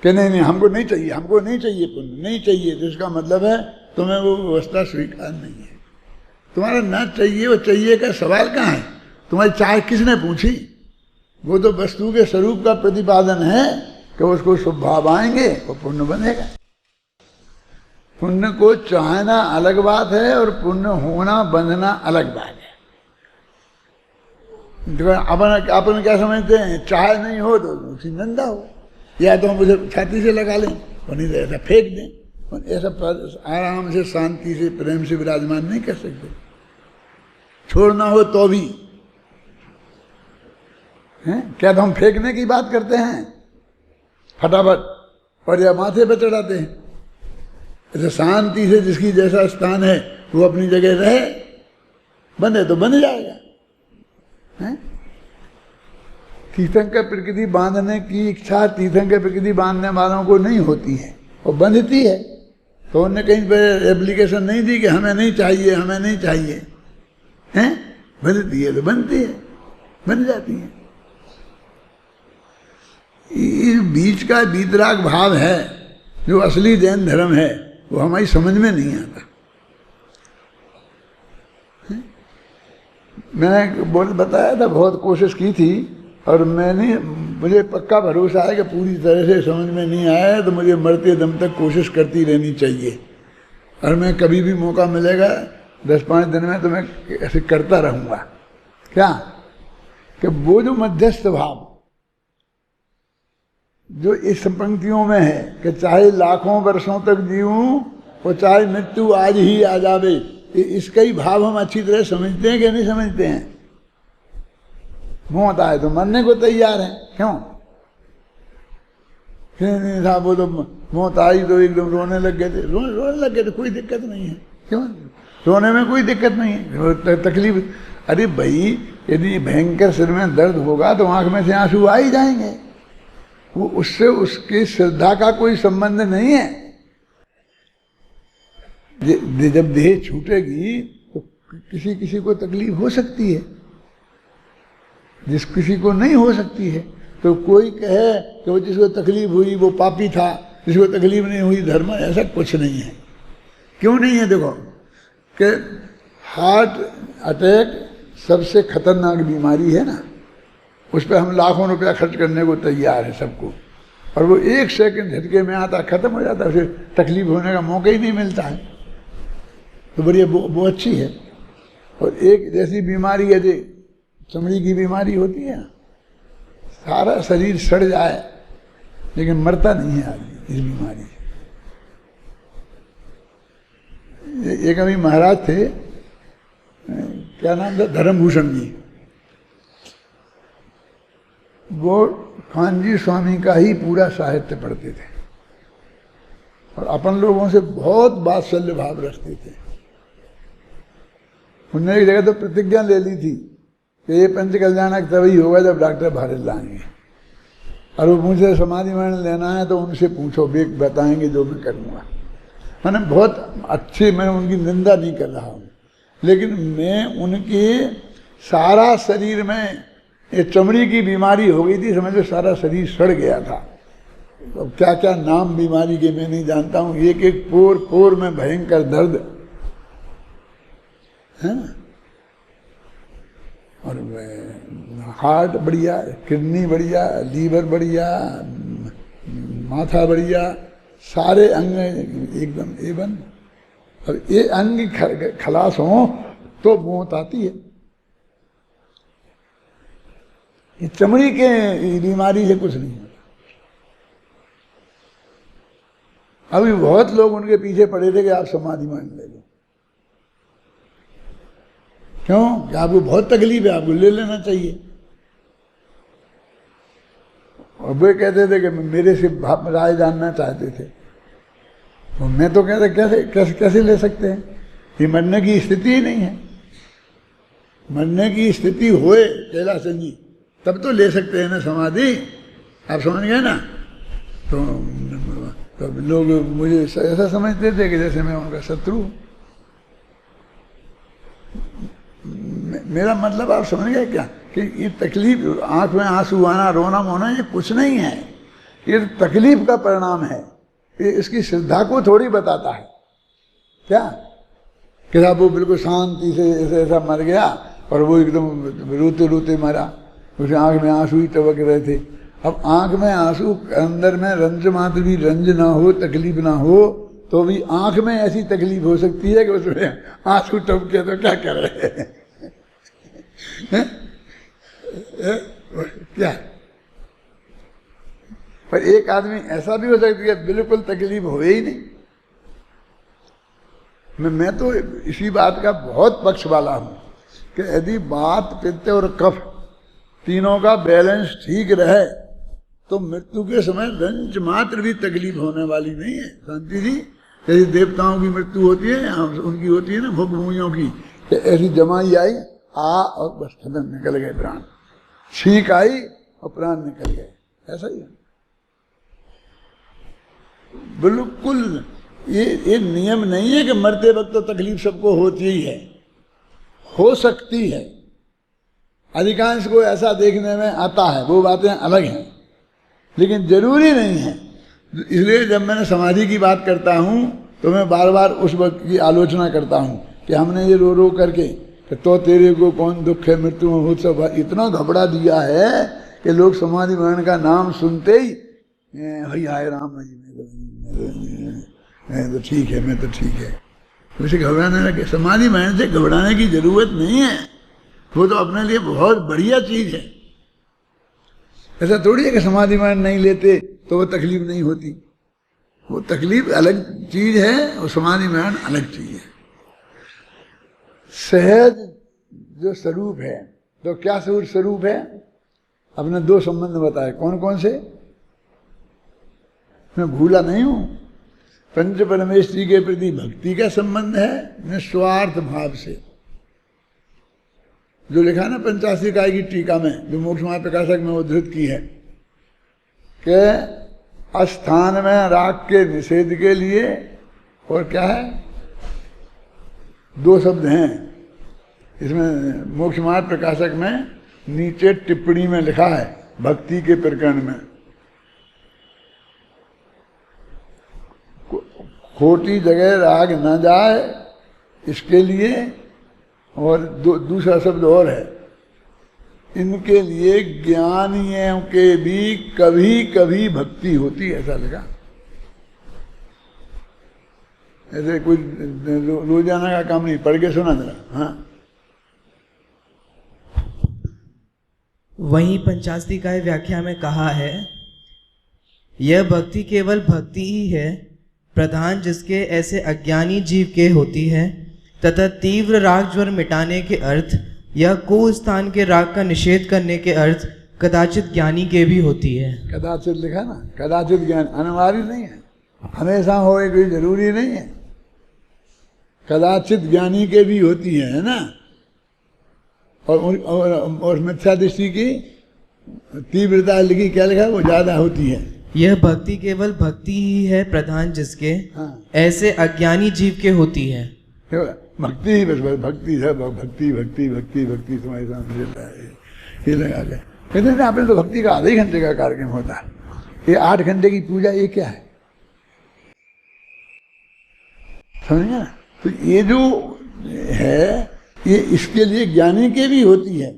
कि नहीं हमको नहीं चाहिए, हमको नहीं चाहिए पुण्य, नहीं चाहिए, तो इसका मतलब है तुम्हें वो व्यवस्था स्वीकार नहीं है। तुम्हारा ना चाहिए और चाहिए का सवाल कहाँ है? तुम्हारी चाह किसने पूछी? वो तो वस्तु के स्वरूप का प्रतिपादन है कि उसको शुभ भाव आएंगे और पुण्य बनेगा। पुण्य को चाहना अलग बात है और पुण्य होना बंधना अलग बात है। अपन क्या समझते हैं? चाह नहीं हो तो उसी नंदा हो, या तो हम उसे छाती से लगा लें और नहीं तो ऐसा फेंक दें। ऐसा आराम से शांति से प्रेम से विराजमान नहीं कर सकते। छोड़ना हो तो भी हैं? क्या तो हम फेंकने की बात करते हैं फटाफट और या माथे पर चढ़ाते हैं? ऐसे शांति से जिसकी जैसा स्थान है वो अपनी जगह रहे, बने तो बन जाएगा। हैं? तीर्थंकर प्रकृति बांधने की इच्छा तीर्थंकर प्रकृति बांधने वालों को नहीं होती है, वो बंधती है। तो उन्होंने कहीं पर एप्लीकेशन नहीं दी कि हमें नहीं चाहिए, हमें नहीं चाहिए। हैं? बंधती है तो बनती है, बन जाती है। इस बीच का वीतराग भाव है जो असली जैन धर्म है, वो हमारी समझ में नहीं आता। मैंने बताया था, बहुत कोशिश की थी और मुझे पक्का भरोसा है कि पूरी तरह से समझ में नहीं आया है तो मुझे मरते दम तक कोशिश करती रहनी चाहिए। और मैं कभी भी मौका मिलेगा 10-5 दिन में तो मैं ऐसे करता रहूँगा। क्या? कि वो जो मध्यस्थ भाव जो इस पंक्तियों में है कि चाहे लाखों वर्षों तक जीऊँ और चाहे मृत्यु आज ही आ जावे, इसका ही भाव हम अच्छी तरह समझते हैं कि नहीं समझते हैं? मौत आए तो मरने को तैयार है। क्यों? नहीं था, वो तो मौत आई तो एकदम रोने लग गए थे। रोने लग गए थे, कोई दिक्कत नहीं है। क्यों? रोने में कोई दिक्कत नहीं है, तकलीफ। अरे भाई, यदि भयंकर सिर में दर्द होगा तो आंख में से आंसू आ ही जाएंगे। वो उससे उसकी श्रद्धा का कोई संबंध नहीं है। जब देह छूटेगी तो किसी किसी को तकलीफ हो सकती है, जिस किसी को नहीं हो सकती है। तो कोई कहे कि वो जिसको तकलीफ हुई वो पापी था, जिसको तकलीफ नहीं हुई धर्म, ऐसा कुछ नहीं है। क्यों नहीं है? देखो कि हार्ट अटैक सबसे खतरनाक बीमारी है ना, उस पर हम लाखों रुपया खर्च करने को तैयार है सबको, और वो 1 सेकंड झटके में आता, खत्म हो जाता है, फिर तकलीफ होने का मौका ही नहीं मिलता है। तो बढ़िया वो अच्छी है। और एक जैसी बीमारी है जो चमड़ी की बीमारी होती है, सारा शरीर सड़ जाए लेकिन मरता नहीं है आदमी इस बीमारी से। एक अभी महाराज थे, क्या नाम था, धर्मभूषण जी, वो कांजी स्वामी का ही पूरा साहित्य पढ़ते थे और अपन लोगों से बहुत वात्सल्य भाव रखते थे। उन्होंने एक जगह तो प्रतिज्ञा ले ली थी कि ये पंच कल्याणक तभी होगा जब डॉक्टर भारत लाएंगे, और वो मुझे समाधि मरण लेना है तो उनसे पूछो, वे बताएंगे जो मैं करूँगा। मैंने बहुत अच्छे, मैं उनकी निंदा नहीं कर रहा हूँ, लेकिन मैं उनके सारा शरीर में ये चमड़ी की बीमारी हो गई थी, समझ लो सारा शरीर सड़ गया था। अब क्या क्या नाम बीमारी के मैं नहीं जानता हूँ, एक एक पोर पोर में भयंकर दर्द है ना, और हार्ट बढ़िया, किडनी बढ़िया, लीवर बढ़िया, माथा बढ़िया, सारे अंग एकदम एवन। और ये अंग खलास हो तो मौत आती है। ये चमड़ी के बीमारी से कुछ नहीं होता। अभी बहुत लोग उनके पीछे पड़े थे कि आप समाधि मान ले लो। क्यों? कि आपको बहुत तकलीफ है, आपको ले लेना चाहिए। और वे कहते थे कि मेरे से राय जानना चाहते थे, तो मैं तो कहता कैसे कैसे कैसे ले सकते हैं, ये मरने की स्थिति ही नहीं है। मरने की स्थिति होए कैलाश जी तब तो ले सकते हैं ना समाधि, आप समझ गए ना। तो लोग मुझे ऐसा समझते थे कि जैसे मैं उनका शत्रु। मेरा मतलब आप समझ गए क्या, कि ये तकलीफ, आंख में आंसू आना, रोना मोना, ये कुछ नहीं है, ये तकलीफ का परिणाम है। ये इसकी श्रद्धा को थोड़ी बताता है। क्या कि आप वो बिल्कुल शांति से ऐसा मर गया और वो एकदम रोते रोते मरा, उसके आंख में आंसू ही टपक रहे थे। अब आंख में आंसू, अंदर में रंज मात्र भी रंज ना हो, तकलीफ ना हो, तो भी आंख में ऐसी तकलीफ हो सकती है कि उसमें आंसू टपके तो क्या कर रहे हैं क्या। पर एक आदमी ऐसा भी हो सकती है बिल्कुल तकलीफ हो ही नहीं। मैं तो इसी बात का बहुत पक्ष वाला हूं कि यदि वात, पित्त और कफ तीनों का बैलेंस ठीक रहे तो मृत्यु के समय रंज मात्र भी तकलीफ होने वाली नहीं है। शांति जी, जैसे देवताओं की मृत्यु होती है, उनकी होती है ना भोग भूमियों की, ऐसी जमाई आई और बस खत्म, निकल गए प्राण, छींक आई और प्राण निकल गए, ऐसा ही है बिल्कुल। ये नियम नहीं है कि मरते वक्त तो तकलीफ सबको होती ही है, हो सकती है, अधिकांश को ऐसा देखने में आता है, वो बातें अलग हैं, लेकिन जरूरी नहीं है। इसलिए जब मैंने समाधि की बात करता हूं तो मैं बार बार उस वक्त की आलोचना करता हूं कि हमने ये रो रो करके तो तेरे को कौन दुख है, मृत्यु में भूत सब इतना घबरा दिया है कि लोग समाधि मरण का नाम सुनते ही भाई आए राम जी, मैं तो ठीक है, मैं तो ठीक है, उसे घबराने लगे। समाधि मरण से घबराने की जरूरत नहीं है, वो तो अपने लिए बहुत बढ़िया चीज है। ऐसा थोड़ी है कि समाधि मरण नहीं लेते तो वो तकलीफ नहीं होती, वो तकलीफ अलग चीज है और समाधि मरण अलग चीज है। सहज जो स्वरूप है, तो क्या स्वरूप है, अपने 2 संबंध बताए, कौन कौन से, मैं भूला नहीं हूं। पंच परमेश्वरी के प्रति भक्ति का संबंध है निस्वार्थ भाव से, जो लिखा ना 85 इकाई की टीका में, जो मोक्ष मार्ग प्रकाशक में उद्धृत की है कि अस्थान में राग के निषेध के लिए, और क्या है, 2 शब्द हैं इसमें मोक्ष मार्ग प्रकाशक में, नीचे टिप्पणी में लिखा है भक्ति के प्रकरण में, खोटी जगह राग न जाए इसके लिए, और दूसरा शब्द और है, इनके लिए ज्ञानियों के भी कभी कभी भक्ति होती है, ऐसा लगा। ऐसे कोई रोजाना का काम नहीं, पढ़ के सुना जरा। हाँ, वहीं पंचास्तिकाय व्याख्या में कहा है, यह भक्ति केवल भक्ति ही है, प्रधान जिसके ऐसे अज्ञानी जीव के होती है, तथा तीव्र राग ज्वर मिटाने के अर्थ या कुस्थान के राग का निषेध करने के अर्थ कदाचित ज्ञानी के भी होती है। कदाचित लिखा ना, कदाचित ज्ञान अनिवार्य नहीं है, हमेशा होए कोई जरूरी नहीं है, कदाचित ज्ञानी के भी होती है ना। और मिथ्या दृष्टि की तीव्रता लिखी, क्या लिखा, वो ज्यादा होती है। यह भक्ति केवल भक्ति ही है, प्रधान जिसके ऐसे अज्ञानी जीव के होती है। भक्ति ही बस भक्ति है, भक्ति भक्ति भक्ति भक्ति तुम्हारे सामने रहता है, ये लगा के कहते हैं आपने तो भक्ति का आधे ही घंटे का कार्यक्रम होता है, ये 8 घंटे की पूजा, ये क्या है, समझ ना। तो ये जो है ये इसके लिए ज्ञानी के भी होती है,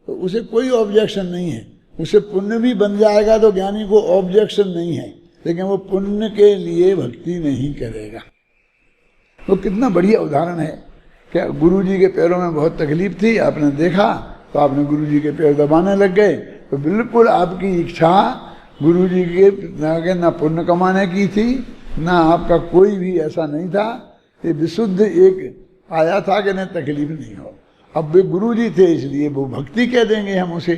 तो उसे कोई ऑब्जेक्शन नहीं है, उसे पुण्य भी बन जाएगा तो ज्ञानी को ऑब्जेक्शन नहीं है, लेकिन वो पुण्य के लिए भक्ति नहीं करेगा। तो कितना बढ़िया उदाहरण है, क्या गुरुजी के पैरों में बहुत तकलीफ थी, आपने देखा तो आपने गुरुजी के पैर दबाने लग गए, तो बिल्कुल आपकी इच्छा गुरुजी के ना पुण्य कमाने की थी, ना आपका कोई भी ऐसा नहीं था, ये विशुद्ध एक आया था कि नहीं तकलीफ नहीं हो। अब वे गुरुजी थे इसलिए वो भक्ति कह देंगे हम उसे,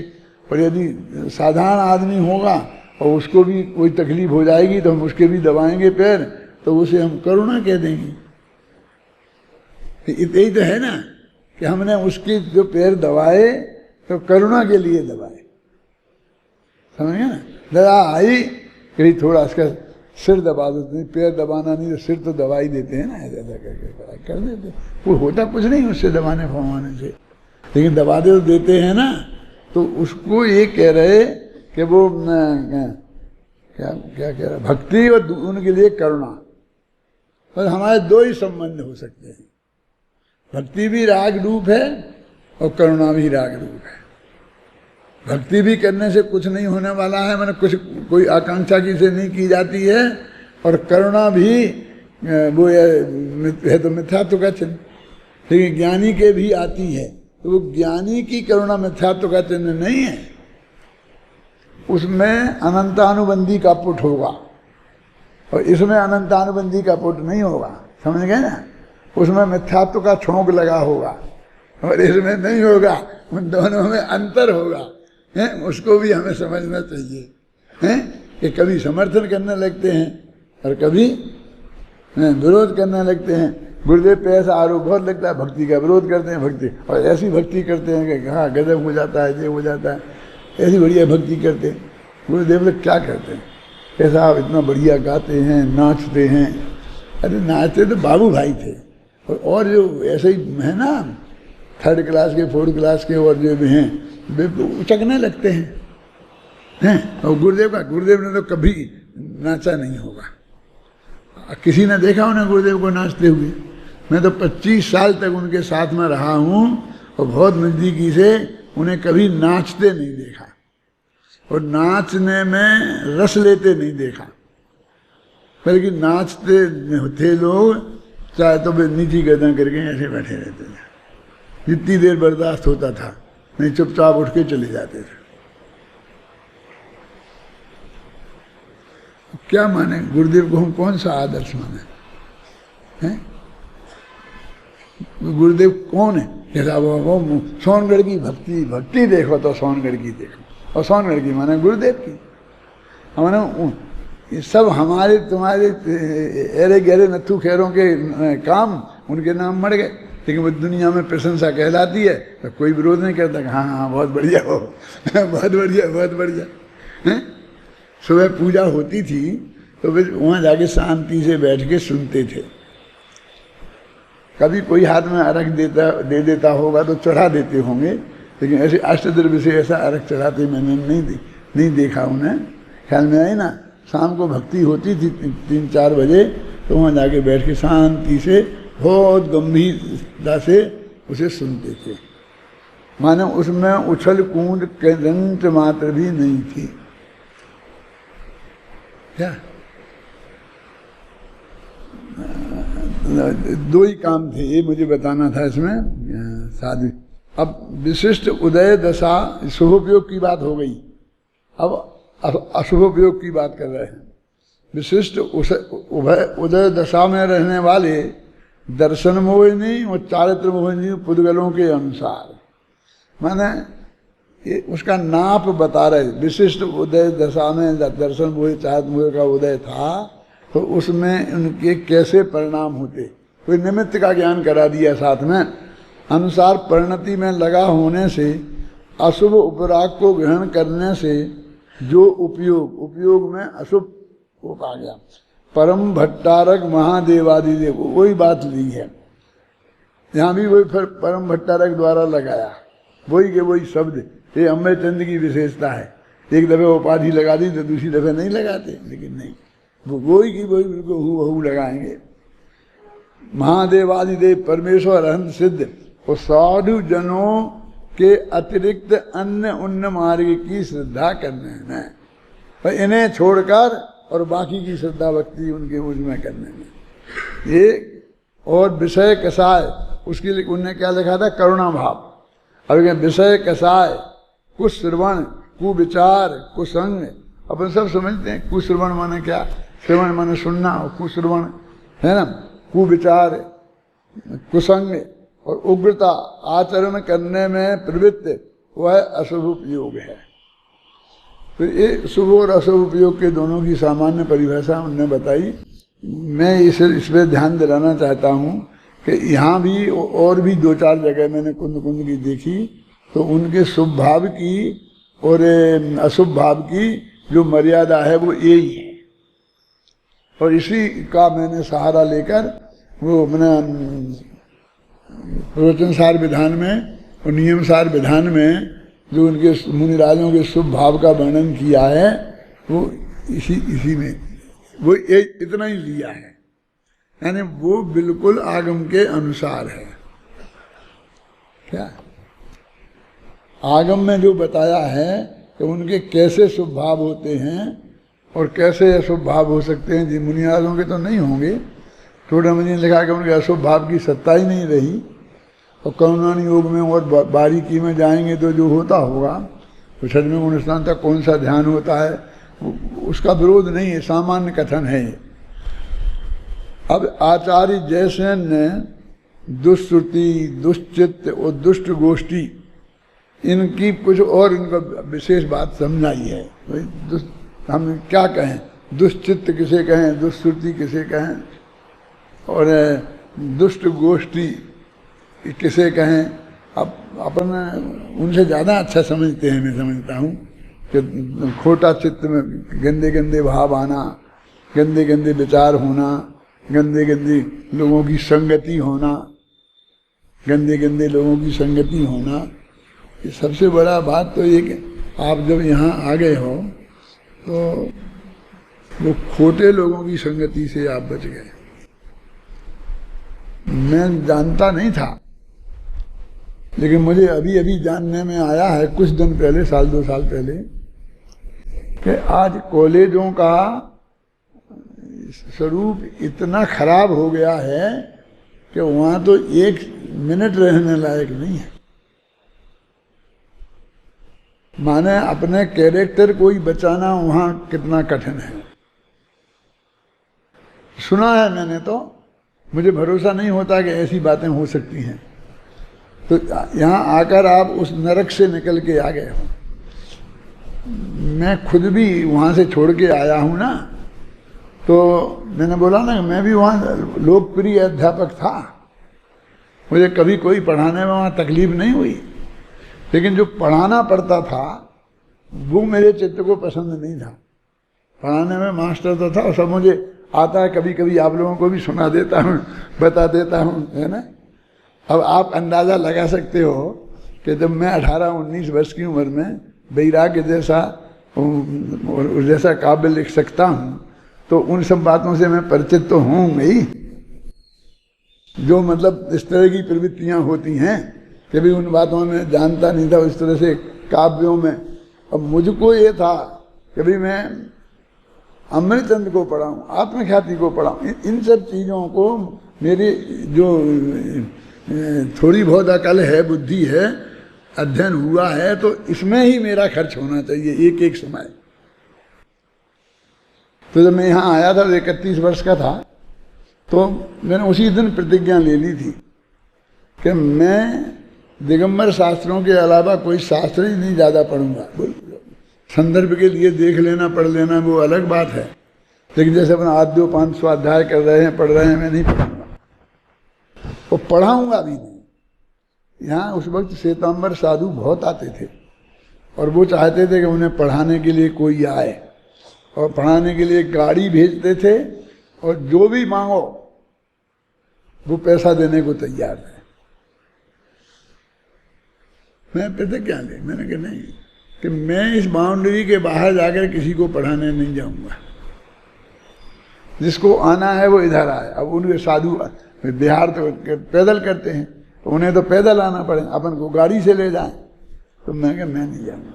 और यदि साधारण आदमी होगा और उसको भी कोई तकलीफ हो जाएगी तो हम उसके भी दबाएंगे पैर, तो उसे हम करुणा कह देंगे। यही तो है ना कि हमने उसके जो पैर दबाए तो करुणा के लिए दबाए, समझ गए ना। दया आई कहीं थोड़ा इसका सिर दबा देते, पैर दबाना नहीं तो सिर तो दबा ही देते हैं ना, ऐसा कर देते, वो होता कुछ नहीं उससे दबाने फरमाने से, लेकिन दबा दे तो देते हैं ना। तो उसको ये कह रहे कि वो क्या क्या कह रहा, भक्ति और उनके लिए करुणा, और हमारे 2 ही संबंध हो सकते हैं, भक्ति भी राग रूप है और करुणा भी राग रूप है। भक्ति भी करने से कुछ नहीं होने वाला है, मैंने कुछ कोई आकांक्षा की से नहीं की जाती है, और करुणा भी वो है तो मिथ्यात्व का चिन्ह, लेकिन ज्ञानी के भी आती है, तो वो ज्ञानी की करुणा मिथ्यात्व का चिन्ह नहीं है, उसमें अनंतानुबंधी का पुट होगा, और इसमें अनंतानुबंधी का पुट नहीं होगा, समझ गए ना। उसमें मिथ्यात्व का छोंक लगा होगा और इसमें नहीं होगा, उन दोनों में अंतर होगा, हैं, उसको भी हमें समझना चाहिए, हैं, कि कभी समर्थन करने लगते हैं और कभी विरोध करने लगते हैं। गुरुदेव पे ऐसा आरोप बहुत लगता है, भक्ति का विरोध करते हैं, भक्ति और ऐसी भक्ति करते हैं कि हाँ गजब हो जाता है, ये हो जाता है, ऐसी बढ़िया भक्ति करते हैं। गुरुदेव लोग क्या करते हैं, ऐसा आप इतना बढ़िया गाते हैं, नाचते हैं, अरे नाचते तो बाबू भाई थे, और जो ऐसे ही है ना 3rd क्लास के 4th क्लास के और जो भी हैं वे उचकने लगते हैं, और गुरुदेव ने तो कभी नाचा नहीं होगा। किसी ने देखा उन्हें गुरुदेव को नाचते हुए? मैं तो 25 साल तक उनके साथ में रहा हूँ और बहुत नज़दीकी से उन्हें कभी नाचते नहीं देखा, और नाचने में रस लेते नहीं देखा, बल्कि नाचते थे लोग चाहे तो वे नीची गर्दन करके ऐसे बैठे रहते थे, जितनी देर बर्दाश्त होता था, नहीं चुपचाप उठ के चले जाते थे। क्या माने गुरुदेव को हम कौन सा आदर्श माने हैं? गुरुदेव कौन है? जैसा वो सोनगढ़ की भक्ति देखो तो सोनगढ़ की देखो, और सोनगढ़ की माने गुरुदेव की। हमने ये सब हमारे तुम्हारे एरे गहरे नत्थू खैरों के काम उनके नाम मर गए, लेकिन वो दुनिया में प्रशंसा कहलाती है तो कोई विरोध नहीं करता कि हाँ हाँ बहुत बढ़िया हो बहुत बढ़िया बहुत बढ़िया हैं। सुबह पूजा होती थी तो वे वहाँ जाके शांति से बैठ के सुनते थे। कभी कोई हाथ में अर्घ दे देता होगा तो चढ़ा देते होंगे, लेकिन ऐसे अष्टद्रव्य से ऐसा अर्घ चढ़ाते मैंने नहीं देखा उन्हें। ख्याल में आई ना, शाम को भक्ति होती थी 3-4 बजे, तो वहाँ जाके बैठ के शांति से बहुत गंभीरता से उसे सुनते थे। माने उसमें उछल कूद करंट मात्र भी नहीं थी। क्या दो ही काम थे, ये मुझे बताना था इसमें साधु। अब विशिष्ट उदय दशा शुभोपयोग की बात हो गई, अब अशुभोपयोग की बात कर रहे हैं। विशिष्ट उदय दशा में रहने वाले दर्शन मोहिनी और चारित्र मोहिनी पुद्गलों के अनुसार, माने ये उसका नाप बता रहे। विशिष्ट उदय दशा में दर्शन मोहि चारित्र मोहि का उदय था, तो उसमें उनके कैसे परिणाम होते, कोई निमित्त का ज्ञान करा दिया साथ में। अनुसार परिणति में लगा होने से, अशुभ उपराग को ग्रहण करने से जो उपयोग, उपयोग में अशुभ वो आ गया। परम भट्टारक महादेवादिदेव, वही बात ली है यहाँ भी, वही फिर परम भट्टारक द्वारा लगाया, वही के वही शब्द। ये अमृतचंद की विशेषता है, एक दफे उपाधि लगा दी तो दूसरी दफे नहीं लगाते, लेकिन नहीं, वो वही की वही बिल्कुल हू लगाएंगे। महादेवादिदेव परमेश्वर अनंत सिद्ध और साधु जनों के अतिरिक्त अन्य उन्न मार्ग की श्रद्धा करने में, पर इन्हें छोड़कर और बाकी की श्रद्धा भक्ति उनके उसमें करने में ये। और विषय कसाय, उसके लिए उनने क्या लिखा था, करुणा भाव। अब विषय कसाय, कुश्रवण, कुविचार, कुसंग, अपन सब समझते हैं कुश्रवण माने क्या, श्रवण माने सुनना, और कुश्रवण है ना, कुविचार, कुसंग और उग्रता आचरण करने में प्रवृत्त, वह अशुभ उपयोग है। तो ये शुभ और अशुभ उपयोग के दोनों की सामान्य परिभाषा उन्होंने बताई। मैं इस पर ध्यान दिलाना चाहता हूँ कि यहाँ भी और भी दो चार जगह मैंने कुंद कुंद की देखी, तो उनके शुभ भाव की और अशुभ भाव की जो मर्यादा है वो यही है। और इसी का मैंने सहारा लेकर वो अपना प्रवचनसार विधान में और नियमसार विधान में जो उनके मुनिराजों के शुभ भाव का वर्णन किया है, वो इसी में वो इतना ही लिया है, यानी वो बिल्कुल आगम के अनुसार है। क्या आगम में जो बताया है कि उनके कैसे शुभ भाव होते हैं और कैसे अशुभ भाव हो सकते हैं, जी मुनिराजों के तो नहीं होंगे। थोड़ा मुझे लिखा कि उनके अशुभ भाव की सत्ता ही नहीं रही, और करुणान योग में और बारीकी में जाएंगे तो जो होता होगा, तो छठवें गुण स्नान तक कौन सा ध्यान होता है, उसका विरोध नहीं है, सामान्य कथन है। अब आचार्य जयसेन ने दुष्श्रुति, दुष्चित्त और दुष्ट गोष्ठी, इनकी कुछ और इनका विशेष बात समझाई है। हम क्या कहें, दुष्चित्त किसे कहें, दुष्श्रुति किसे कहें, और दुष्ट गोष्ठी किसे कहें। अब अपन उनसे ज़्यादा अच्छा समझते हैं, मैं समझता हूँ कि खोटा चित्त में गंदे गंदे भाव आना, गंदे गंदे विचार होना, गंदे गंदे लोगों की संगति होना, गंदे गंदे लोगों की संगति होना। ये सबसे बड़ा बात तो ये कि आप जब यहाँ आ गए हो तो वो खोटे लोगों की संगति से आप बच गए। मैं जानता नहीं था, लेकिन मुझे अभी अभी जानने में आया है कुछ दिन पहले, साल दो साल पहले, कि आज कॉलेजों का स्वरूप इतना खराब हो गया है कि वहाँ तो एक मिनट रहने लायक नहीं है। माने अपने कैरेक्टर को ही बचाना वहाँ कितना कठिन है। सुना है मैंने, तो मुझे भरोसा नहीं होता कि ऐसी बातें हो सकती हैं। तो यहाँ आकर आप उस नरक से निकल के आ गए हो। मैं खुद भी वहाँ से छोड़ के आया हूँ ना, तो मैंने बोला ना, मैं भी वहाँ लोकप्रिय अध्यापक था, मुझे कभी कोई पढ़ाने में वहाँ तकलीफ नहीं हुई, लेकिन जो पढ़ाना पड़ता था वो मेरे चित्त को पसंद नहीं था। पढ़ाने में मास्टर तो था, और सब मुझे आता है, कभी कभी आप लोगों को भी सुना देता हूँ, बता देता हूँ, है ना। अब आप अंदाज़ा लगा सकते हो कि जब मैं 18-19 वर्ष की उम्र में वैराग्य जैसा काव्य लिख सकता हूँ, तो उन सब बातों से मैं परिचित तो हूँ ही, जो मतलब इस तरह की प्रवृत्तियां होती हैं कि भी उन बातों में जानता नहीं था इस तरह से काव्यों में। अब मुझको ये था कि भी मैं अमृतचंद को पढ़ाऊँ, आत्मख्याति को पढ़ाऊँ, इन सब चीज़ों को मेरी जो थोड़ी बहुत अकल है, बुद्धि है, अध्ययन हुआ है, तो इसमें ही मेरा खर्च होना चाहिए एक एक समय। तो जब मैं यहाँ आया था 31 वर्ष का था, तो मैंने उसी दिन प्रतिज्ञा ले ली थी कि मैं दिगंबर शास्त्रों के अलावा कोई शास्त्र ही नहीं ज़्यादा पढ़ूंगा। संदर्भ के लिए देख लेना, पढ़ लेना वो अलग बात है, लेकिन जैसे अपना आद्योपांत स्वाध्याय कर रहे हैं, पढ़ रहे हैं, मैं नहीं पढ़ूंगा, वो पढ़ाऊंगा भी नहीं। यहाँ उस वक्त श्वेतांबर साधु बहुत आते थे और वो चाहते थे कि उन्हें पढ़ाने के लिए कोई आए, और पढ़ाने के लिए गाड़ी भेजते थे, और जो भी मांगो वो पैसा देने को तैयार है। मैं प्रतिज्ञा ली, मैंने कहा नहीं, कि मैं इस बाउंड्री के बाहर जाकर किसी को पढ़ाने नहीं जाऊंगा। जिसको आना है वो इधर आए। अब उनके साधु बिहार तो पैदल करते हैं, तो उन्हें तो पैदल आना पड़े, अपन को गाड़ी से ले जाएं। तो मैं कहा मैं नहीं जाऊंगा,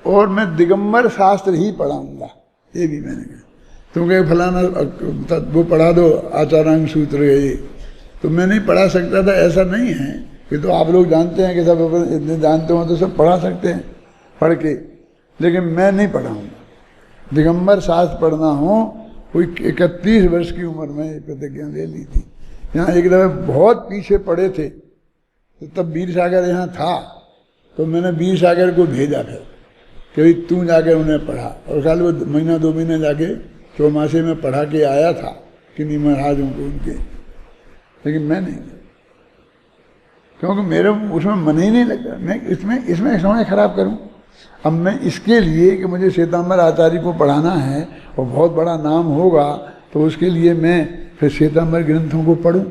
और मैं दिगंबर शास्त्र ही पढ़ाऊंगा, ये भी मैंने कहा। तुम कहे फलाना वो पढ़ा दो, आचारांग सूत्र ये, तो मैं नहीं पढ़ा सकता था, ऐसा नहीं है। ये तो आप लोग जानते हैं कि सब इतने जानते हो तो सब पढ़ा सकते हैं पढ़ के, लेकिन मैं नहीं पढ़ाऊंगा। दिगंबर शास्त्र पढ़ना हो, कोई 31 वर्ष की उम्र में प्रतिज्ञा ले ली थी। यहाँ एक दफे बहुत पीछे पड़े थे, तो तब वीर सागर यहाँ था, तो मैंने वीर सागर को भेजा फिर कि भाई तू जाकर उन्हें पढ़ा, और खाली वो महीना 2 महीने जाके चौमासे में पढ़ा के आया था किन्हीं महाराजों को उनके, लेकिन मैं नहीं, क्योंकि मेरे उसमें मन ही नहीं लगता। मैं इसमें समय खराब करूं। अब मैं इसके लिए कि मुझे श्वेतांबर आचार्य को पढ़ाना है और बहुत बड़ा नाम होगा, तो उसके लिए मैं फिर श्वेतांबर ग्रंथों को पढ़ूं,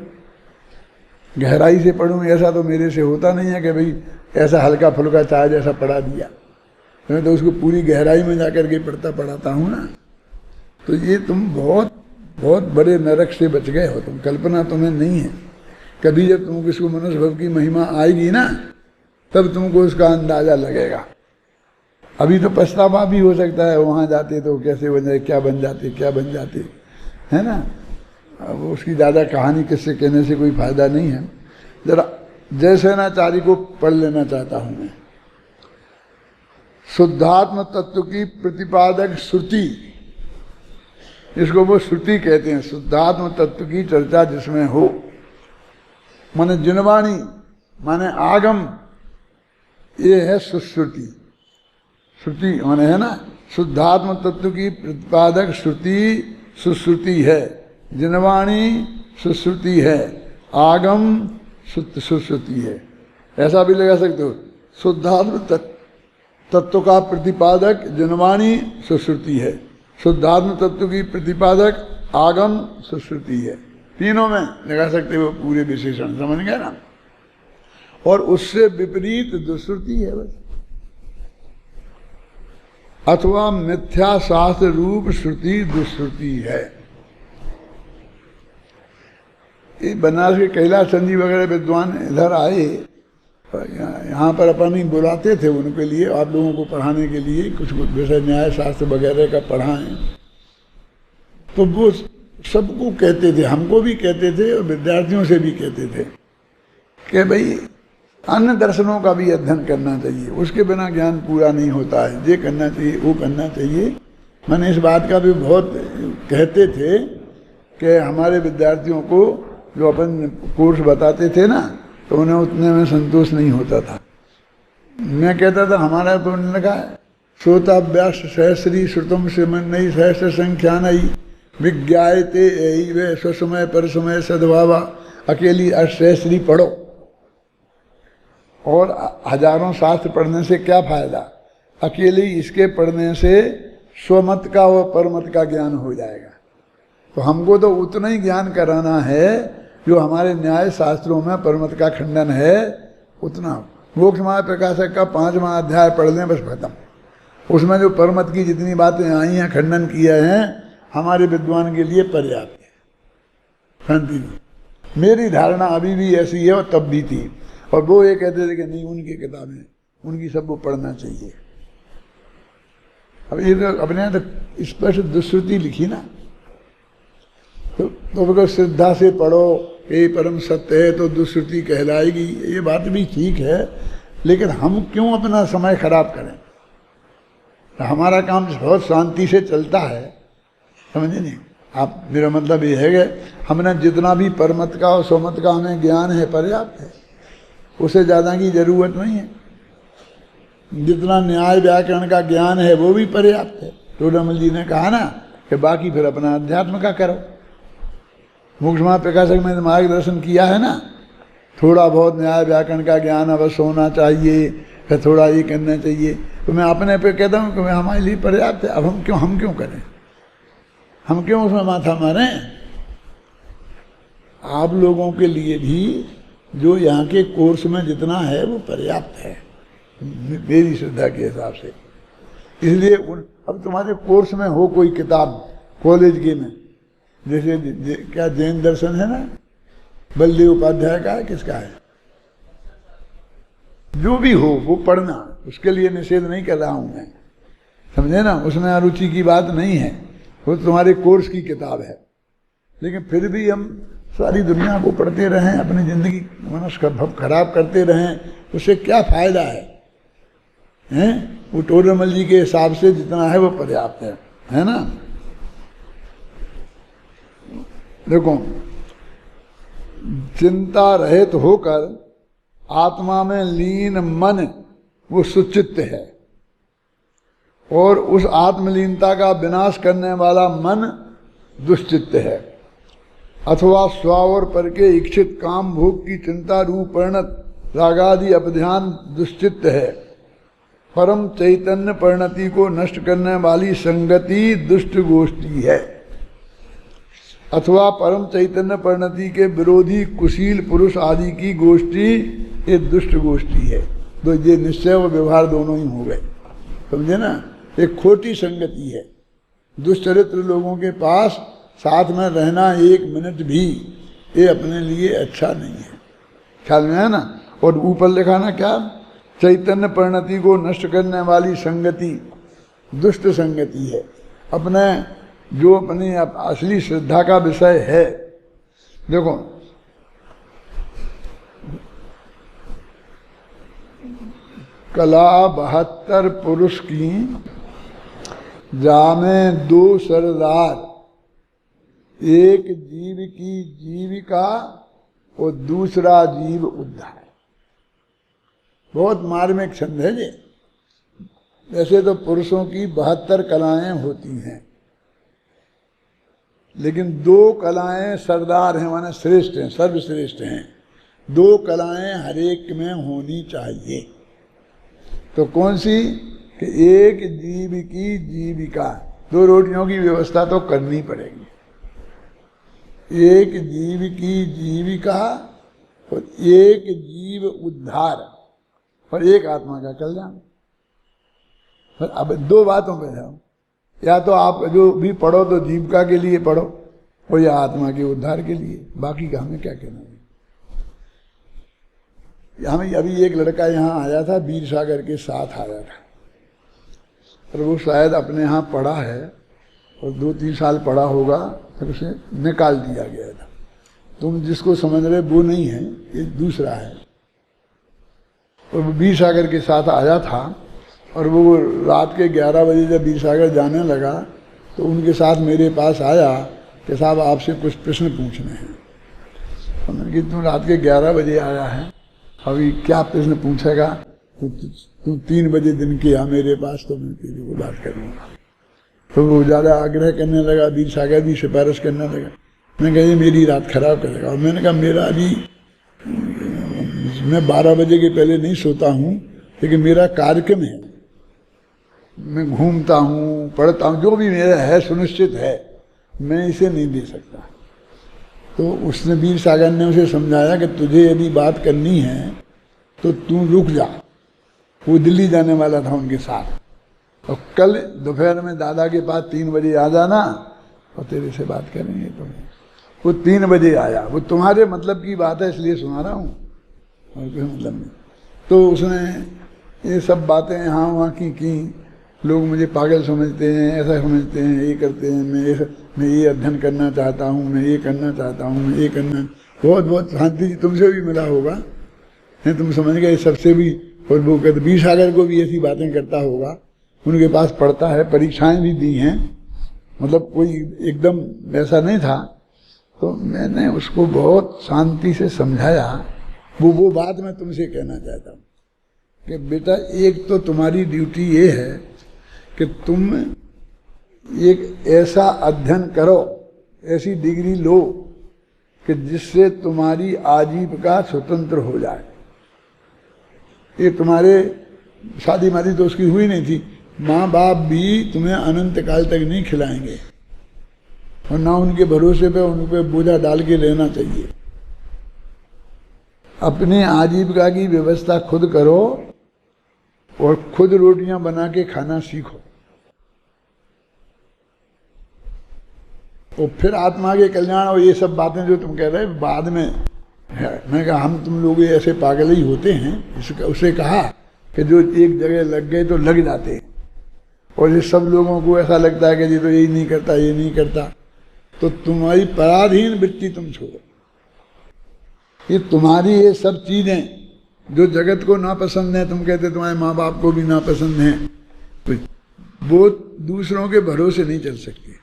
गहराई से पढ़ूं। ऐसा तो मेरे से होता नहीं है कि भाई ऐसा हल्का फुल्का चाय जैसा पढ़ा दिया, मैं तो उसको पूरी गहराई में जाकर के पढ़ाता हूँ ना। तो ये तुम बहुत बहुत बड़े नरक से बच गए हो, तुम कल्पना तुम्हें नहीं है। कभी जब तुमको किसको मनुष्य भव की महिमा आएगी ना, तब तुमको उसका अंदाजा लगेगा। अभी तो पछतावा भी हो सकता है, वहाँ जाते तो कैसे बन जाए, क्या बन जाते है ना। अब उसकी ज़्यादा कहानी किससे कहने से कोई फायदा नहीं है। जरा जयसेनाचार्य को पढ़ लेना चाहता हूँ मैं। शुद्धात्म तत्व की प्रतिपादक श्रुति, इसको वो श्रुति कहते हैं। शुद्धात्म तत्व की चर्चा जिसमें हो, माने जिनवाणी माने आगम, ये है सुश्रुति। श्रुति माने है ना, शुद्धात्म तत्व की प्रतिपादक श्रुति सुश्रुति है, जिनवाणी सुश्रुति है, आगम सुश्रुति है। ऐसा भी लगा सकते हो, शुद्धात्म तत्व का प्रतिपादक जिनवाणी सुश्रुति है, शुद्धात्म तत्व की प्रतिपादक आगम सुश्रुति है। तीनों में लगा सकते हो पूरे विशेषण, समझ गए ना। और उससे विपरीत दुश्रुति है बस, अथवा मिथ्या शास्त्र रूप श्रुति दुश्रुति है। ये बनारस के कैलाश चंदी वगैरह विद्वान इधर आए, यहाँ पर अपन ही बुलाते थे उनके लिए, आप लोगों को पढ़ाने के लिए कुछ विषय न्याय शास्त्र वगैरह का पढ़ाएं। तो वो सबको कहते थे, हमको भी कहते थे और विद्यार्थियों से भी कहते थे कि भाई अन्य दर्शनों का भी अध्ययन करना चाहिए, उसके बिना ज्ञान पूरा नहीं होता है, ये करना चाहिए, वो करना चाहिए। मैंने इस बात का भी बहुत कहते थे कि हमारे विद्यार्थियों को जो अपन कोर्स बताते थे ना, तो उन्हें उतने में संतोष नहीं होता था। मैं कहता था हमारा तो उन्होंने लगा श्रोताभ्यास सहस्री श्रुतम श्रीमन्नई सहस्र संख्या नहीं विज्ञायते वे स्वसमय पर समय सद्भावा। अकेली अष्टसहस्री पढ़ो और हजारों शास्त्र पढ़ने से क्या फायदा, अकेले इसके पढ़ने से स्वमत का व परमत का ज्ञान हो जाएगा। तो हमको तो उतना ही ज्ञान कराना है जो हमारे न्याय शास्त्रों में परमत का खंडन है, उतना। मोक्षमाया प्रकाशक का 5वां अध्याय पढ़ लें बस खत्म। उसमें जो परमत की जितनी बातें आई हैं, खंडन किए हैं, हमारे विद्वान के लिए पर्याप्त है। शांति जी, मेरी धारणा अभी भी ऐसी है और तब भी थी। और वो ये कहते थे कि नहीं, उनकी किताबें उनकी सबको पढ़ना चाहिए। अब ये तो अपने यहाँ तो स्पष्ट दुश्रुति लिखी ना, तो अगर श्रद्धा से पढ़ो ये परम सत्य है तो दुश्रुति कहलाएगी, ये बात भी ठीक है। लेकिन हम क्यों अपना समय खराब करें? हमारा काम बहुत शांति से चलता है, समझे नहीं आप? मेरा मतलब ये है कि हमने जितना भी परमत का और सोमत का हमें ज्ञान है पर्याप्त है, उससे ज़्यादा की जरूरत नहीं है। जितना न्याय व्याकरण का ज्ञान है वो भी पर्याप्त है। टोडामल जी ने कहा ना कि बाकी फिर अपना अध्यात्म का करो। मोक्षमा प्रकाशक में मार्गदर्शन किया है ना, थोड़ा बहुत न्याय व्याकरण का ज्ञान अवश्य होना चाहिए, फिर थोड़ा ये करना चाहिए। तो मैं अपने पे कहता हूँ कि हमारे लिए पर्याप्त है। अब हम क्यों करें? हम क्यों उसमें माथा मारें? आप लोगों के लिए भी जो यहाँ के कोर्स में जितना है वो पर्याप्त है मेरी श्रद्धा के हिसाब से। इसलिए अब तुम्हारे कोर्स में हो कोई किताब कॉलेज के में, जैसे क्या जैन दर्शन है ना, बलदेव उपाध्याय का है, किसका है, जो भी हो वो पढ़ना, उसके लिए निषेध नहीं कर रहा हूं मैं, समझे ना? उसमें अरुचि की बात नहीं है, वो तुम्हारे कोर्स की किताब है। लेकिन फिर भी हम सारी दुनिया को पढ़ते रहें, अपनी जिंदगी मनुष्य खराब करते रहें, उससे क्या फायदा है? वो टोडरमल जी के हिसाब से जितना है वो पर्याप्त है ना? देखो, चिंता रहित होकर आत्मा में लीन मन वो सुचित्त है, और उस आत्मलीनता का विनाश करने वाला मन दुश्चित्त है। अथवा स्व और पर के इच्छित काम भोग की चिंता रूप परिणत रागादि अपध्यान दुश्चित्त है। परम चैतन्य परिणति को नष्ट करने वाली संगति दुष्ट गोष्ठी है। अथवा परम चैतन्य परिणति के विरोधी कुशील पुरुष आदि की गोष्ठी ये दुष्ट गोष्ठी है। तो ये निश्चय और व्यवहार दोनों ही हो गए, समझे ना? एक खोटी संगति है। दुष्चरित्र लोगों के पास साथ में रहना एक मिनट भी ये अपने लिए अच्छा नहीं है, ख्याल में है ना? और ऊपर लिखा ना क्या, चैतन्य परिणति को नष्ट करने वाली संगति दुष्ट संगति है। अपने जो अपनी असली श्रद्धा का विषय है, देखो कला 72 पुरुष की जामे 2 सरदार, एक जीव की जीविका और दूसरा जीव उद्धार। बहुत मार्मिक छंद है ये। वैसे तो पुरुषों की 72 कलाएं होती हैं, लेकिन 2 कलाएं सरदार हैं, माने श्रेष्ठ हैं, सर्वश्रेष्ठ हैं। 2 कलाएं हर एक में होनी चाहिए। तो कौन सी? कि एक जीव की जीविका, 2 रोटियों की व्यवस्था तो करनी पड़ेगी। एक जीव की जीविका और एक जीव उद्धार और एक आत्मा का कल्याण। अब 2 बातों पे जाओ, या तो आप जो भी पढ़ो तो जीविका के लिए पढ़ो और या आत्मा के उद्धार के लिए, बाकी का हमें क्या कहना है। हमें अभी एक लड़का यहाँ आया था, वीर सागर के साथ आया था, और वो शायद अपने यहाँ पढ़ा है और 2-3 साल पढ़ा होगा, फिर उसे निकाल दिया गया था। तुम जिसको समझ रहे वो नहीं है, ये दूसरा है। और वो वीर सागर के साथ आया था, और वो रात के 11 बजे जब वीर सागर जाने लगा तो उनके साथ मेरे पास आया कि साहब आपसे कुछ प्रश्न पूछने हैं। तो मैंने कहा तुम रात के 11 बजे आया है, अभी क्या प्रश्न पूछेगा? तुम 3 बजे दिन के आ मेरे पास, तो मैं तेरी को बात करूँगा। तो वो ज़्यादा आग्रह करने लगा, वीर सागर भी सिफारिश करने लगा। मैंने कहा ये मेरी रात खराब करेगा। और मैंने कहा मेरा अभी, मैं 12 बजे के पहले नहीं सोता हूँ, लेकिन मेरा कार्यक्रम है, मैं घूमता हूँ, पढ़ता हूँ, जो भी मेरा है सुनिश्चित है, मैं इसे नहीं दे सकता। तो उसने, वीर सागर ने उसे समझाया कि तुझे यदि बात करनी है तो तू रुक जा। वो दिल्ली जाने वाला था उनके साथ, और कल दोपहर में दादा के पास 3 बजे आ जाना, और तेरे से बात करेंगे तुम्हें। वो 3 बजे आया, वो तुम्हारे मतलब की बात है इसलिए सुना रहा हूँ, और कोई मतलब नहीं। तो उसने ये सब बातें यहाँ वहाँ की लोग मुझे पागल समझते हैं, ऐसा समझते हैं, ये करते हैं, मैं ये अध्ययन करना चाहता हूँ, मैं ये करना चाहता हूँ, मैं ये करना। बहुत बहुत शांति जी तुमसे भी मिला होगा, नहीं तुम समझ गए सबसे भी। और वो कहते बीर सागर को भी ऐसी बातें करता होगा, उनके पास पढ़ता है, परीक्षाएं भी दी हैं, मतलब कोई एकदम ऐसा नहीं था। तो मैंने उसको बहुत शांति से समझाया। वो बात मैं तुमसे कहना चाहता हूँ कि बेटा, एक तो तुम्हारी ड्यूटी ये है कि तुम एक ऐसा अध्ययन करो, ऐसी डिग्री लो कि जिससे तुम्हारी आजीविका स्वतंत्र हो जाए। ये तुम्हारे शादी मादी तो उसकी हुई नहीं थी, माँ बाप भी तुम्हें अनंत काल तक नहीं खिलाएंगे, और ना उनके भरोसे पे उन पे बोझा डाल के लेना चाहिए। अपनी आजीविका की व्यवस्था खुद करो और खुद रोटियां बना के खाना सीखो, और फिर आत्मा के कल्याण और ये सब बातें जो तुम कह रहे हो बाद में है। मैंने कहा हम तुम लोग ऐसे पागल ही होते हैं। उसे कहा कि जो एक जगह लग गए तो लग जाते हैं, और ये सब लोगों को ऐसा लगता है कि जी तो यही नहीं करता, ये नहीं करता। तो तुम्हारी पराधीन वृत्ति तुम छोड़ो। ये तुम्हारी ये सब चीजें जो जगत को नापसंद है, तुम कहते तुम्हारे माँ बाप को भी नापसंद है, तो वो दूसरों के भरोसे नहीं चल सकती,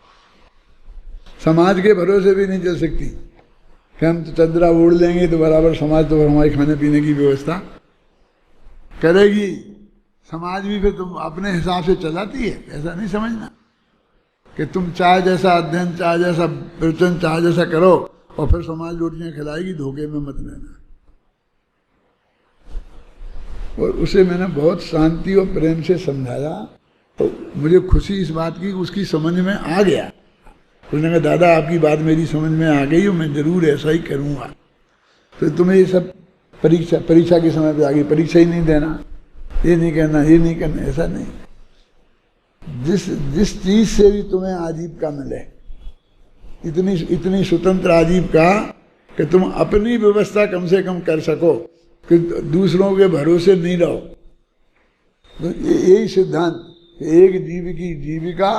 समाज के भरोसे भी नहीं चल सकती कि हम तो चदरा ओढ़ लेंगे तो बराबर समाज तो हमारे खाने पीने की व्यवस्था करेगी। समाज भी फिर तुम अपने हिसाब से चलाती है, ऐसा नहीं समझना कि तुम चाहे जैसा अध्ययन, चाहे जैसा प्रवचन, चाहे जैसा करो और फिर समाज रोटियां खिलाएगी, धोखे में मत रहना। और उसे मैंने बहुत शांति और प्रेम से समझाया, तो मुझे खुशी इस बात की उसकी समझ में आ गया। उसने कहा दादा आपकी बात मेरी समझ में आ गई और मैं जरूर ऐसा ही करूँगा। तो तुम्हें ये सब परीक्षा के समय पे आगे परीक्षा ही नहीं देना, ये नहीं करना, ये नहीं करना, ऐसा नहीं। जिस चीज से भी तुम्हें आजीविका मिले, इतनी स्वतंत्र आजीविका कि तुम अपनी व्यवस्था कम से कम कर सको, कि दूसरों के भरोसे नहीं रहो। तो यही सिद्धांत, एक जीव की जीविका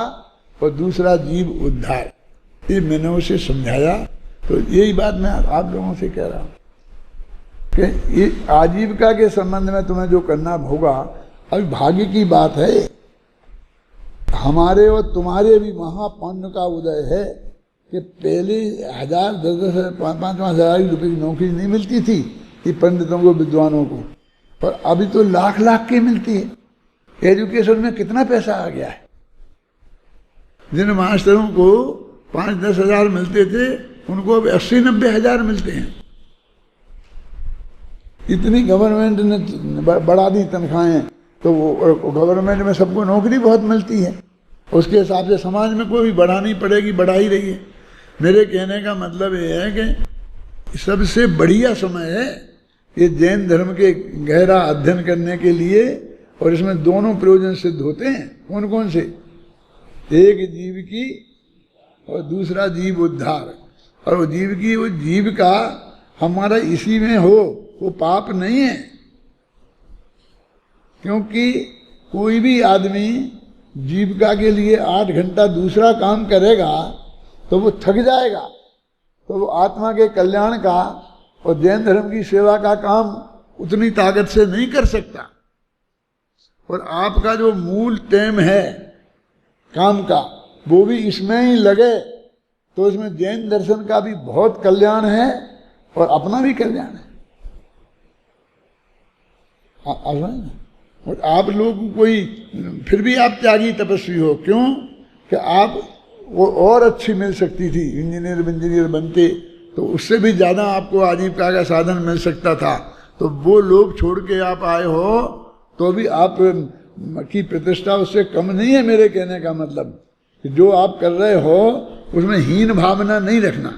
और दूसरा जीव उद्धार, ये मैंने उसे समझाया। तो यही बात मैं आप लोगों से कह रहा हूँ कि ये आजीविका के संबंध में तुम्हें जो करना होगा, अभी भाग्य की बात है। हमारे और तुम्हारे भी महापुण्य का उदय है कि पहले 1000, 10,000, 5,000 रुपये की नौकरी नहीं मिलती थी ये पंडितों को, विद्वानों को, पर अभी तो लाख लाख की मिलती है। एजुकेशन में कितना पैसा आ गया है। जिन मास्टरों को 5-10 हज़ार मिलते थे उनको अब 80-90 हज़ार मिलते हैं। इतनी गवर्नमेंट ने बढ़ा दी तनख्वाहें, तो गवर्नमेंट में सबको नौकरी बहुत मिलती है, उसके हिसाब से समाज में कोई बढ़ानी पड़ेगी, बढ़ा ही रही है। मेरे कहने का मतलब ये है कि सबसे बढ़िया समय है ये जैन धर्म के गहरा अध्ययन करने के लिए, और इसमें दोनों प्रयोजन सिद्ध होते हैं। कौन कौन से? एक जीव की और दूसरा जीव उद्धार। और वो जीव की, वो जीव का हमारा इसी में हो, वो पाप नहीं है। क्योंकि कोई भी आदमी जीविका के लिए 8 घंटा दूसरा काम करेगा तो वो थक जाएगा, तो वो आत्मा के कल्याण का और जैन धर्म की सेवा का काम उतनी ताकत से नहीं कर सकता। और आपका जो मूल टाइम है काम का, वो भी इसमें ही लगे, तो इसमें जैन दर्शन का भी बहुत कल्याण है और अपना भी कल्याण है। और आप लोग कोई फिर भी आप त्यागी तपस्वी हो, क्यों कि आप वो और अच्छी मिल सकती थी, इंजीनियर बनते तो उससे भी ज़्यादा आपको आजीविका का साधन मिल सकता था। तो वो लोग छोड़ के आप आए हो तो भी आप की प्रतिष्ठा उससे कम नहीं है। मेरे कहने का मतलब कि जो आप कर रहे हो उसमें हीन भावना नहीं रखना।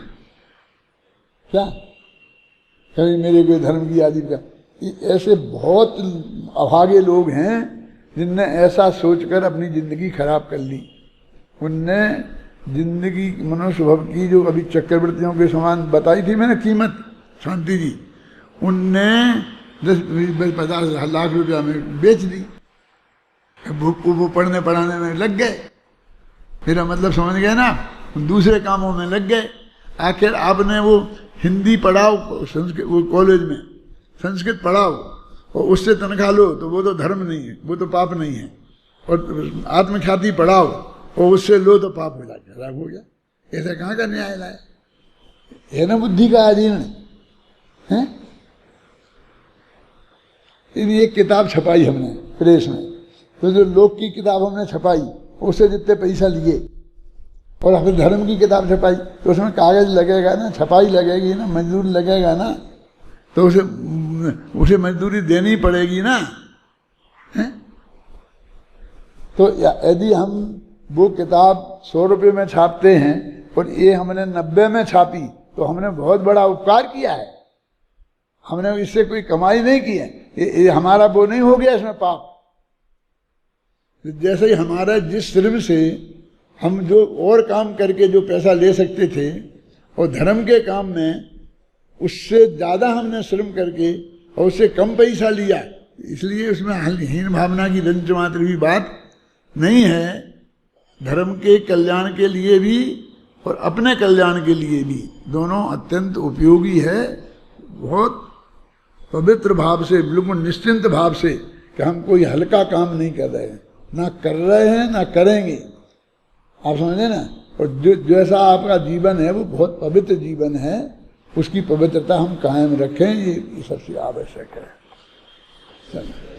क्या कहीं मेरे कोई धर्म की आजीविका, ऐसे बहुत अभागे लोग हैं जिनने ऐसा सोचकर अपनी जिंदगी खराब कर ली। उनने जिंदगी मनुष्य भव की जो अभी चक्रवर्तियों के समान बताई थी मैंने कीमत, शांति जी, उनने 10-50 लाख रुपया में बेच दी। वो पढ़ने पढ़ाने में लग गए, मेरा मतलब समझ गए ना, दूसरे कामों में लग गए। आखिर आपने वो हिंदी पढ़ाओ संस्कृत, वो कॉलेज में संस्कृत पढ़ाओ और उससे तनख्वाह लो, तो वो तो धर्म नहीं है, वो तो पाप नहीं है। और आत्मख्याति पढ़ाओ और उससे लो तो पाप हो जाएगा, खराब हो गया। ऐसा कहाँ का न्याय लाए? है ना बुद्धि का अधीन है। एक किताब छपाई हमने प्रेस में, तो जो लोक की किताब हमने छपाई उससे जितने पैसा लिए, और फिर धर्म की किताब छपाई तो उसमें कागज लगेगा ना, छपाई लगेगी ना, मजदूर लगेगा ना, तो उसे मजदूरी देनी पड़ेगी ना, है? तो यदि हम वो किताब 100 रुपये में छापते हैं और ये हमने 90 में छापी, तो हमने बहुत बड़ा उपकार किया है। हमने इससे कोई कमाई नहीं की है, ये हमारा वो नहीं हो गया इसमें पाप। जैसे ही हमारा जिस श्रम से हम जो और काम करके जो पैसा ले सकते थे, और धर्म के काम में उससे ज़्यादा हमने श्रम करके और उससे कम पैसा लिया, इसलिए उसमें हीन भावना की रंच मात्र भी बात नहीं है। धर्म के कल्याण के लिए भी और अपने कल्याण के लिए भी दोनों अत्यंत उपयोगी है। बहुत पवित्र भाव से, बिल्कुल निश्चिंत भाव से कि हम कोई हल्का काम नहीं कर रहे हैं, ना कर रहे हैं ना करेंगे। आप समझे ना? और जो जैसा आपका जीवन है वो बहुत पवित्र जीवन है, उसकी पवित्रता हम कायम रखें, ये सबसे आवश्यक है। चलो।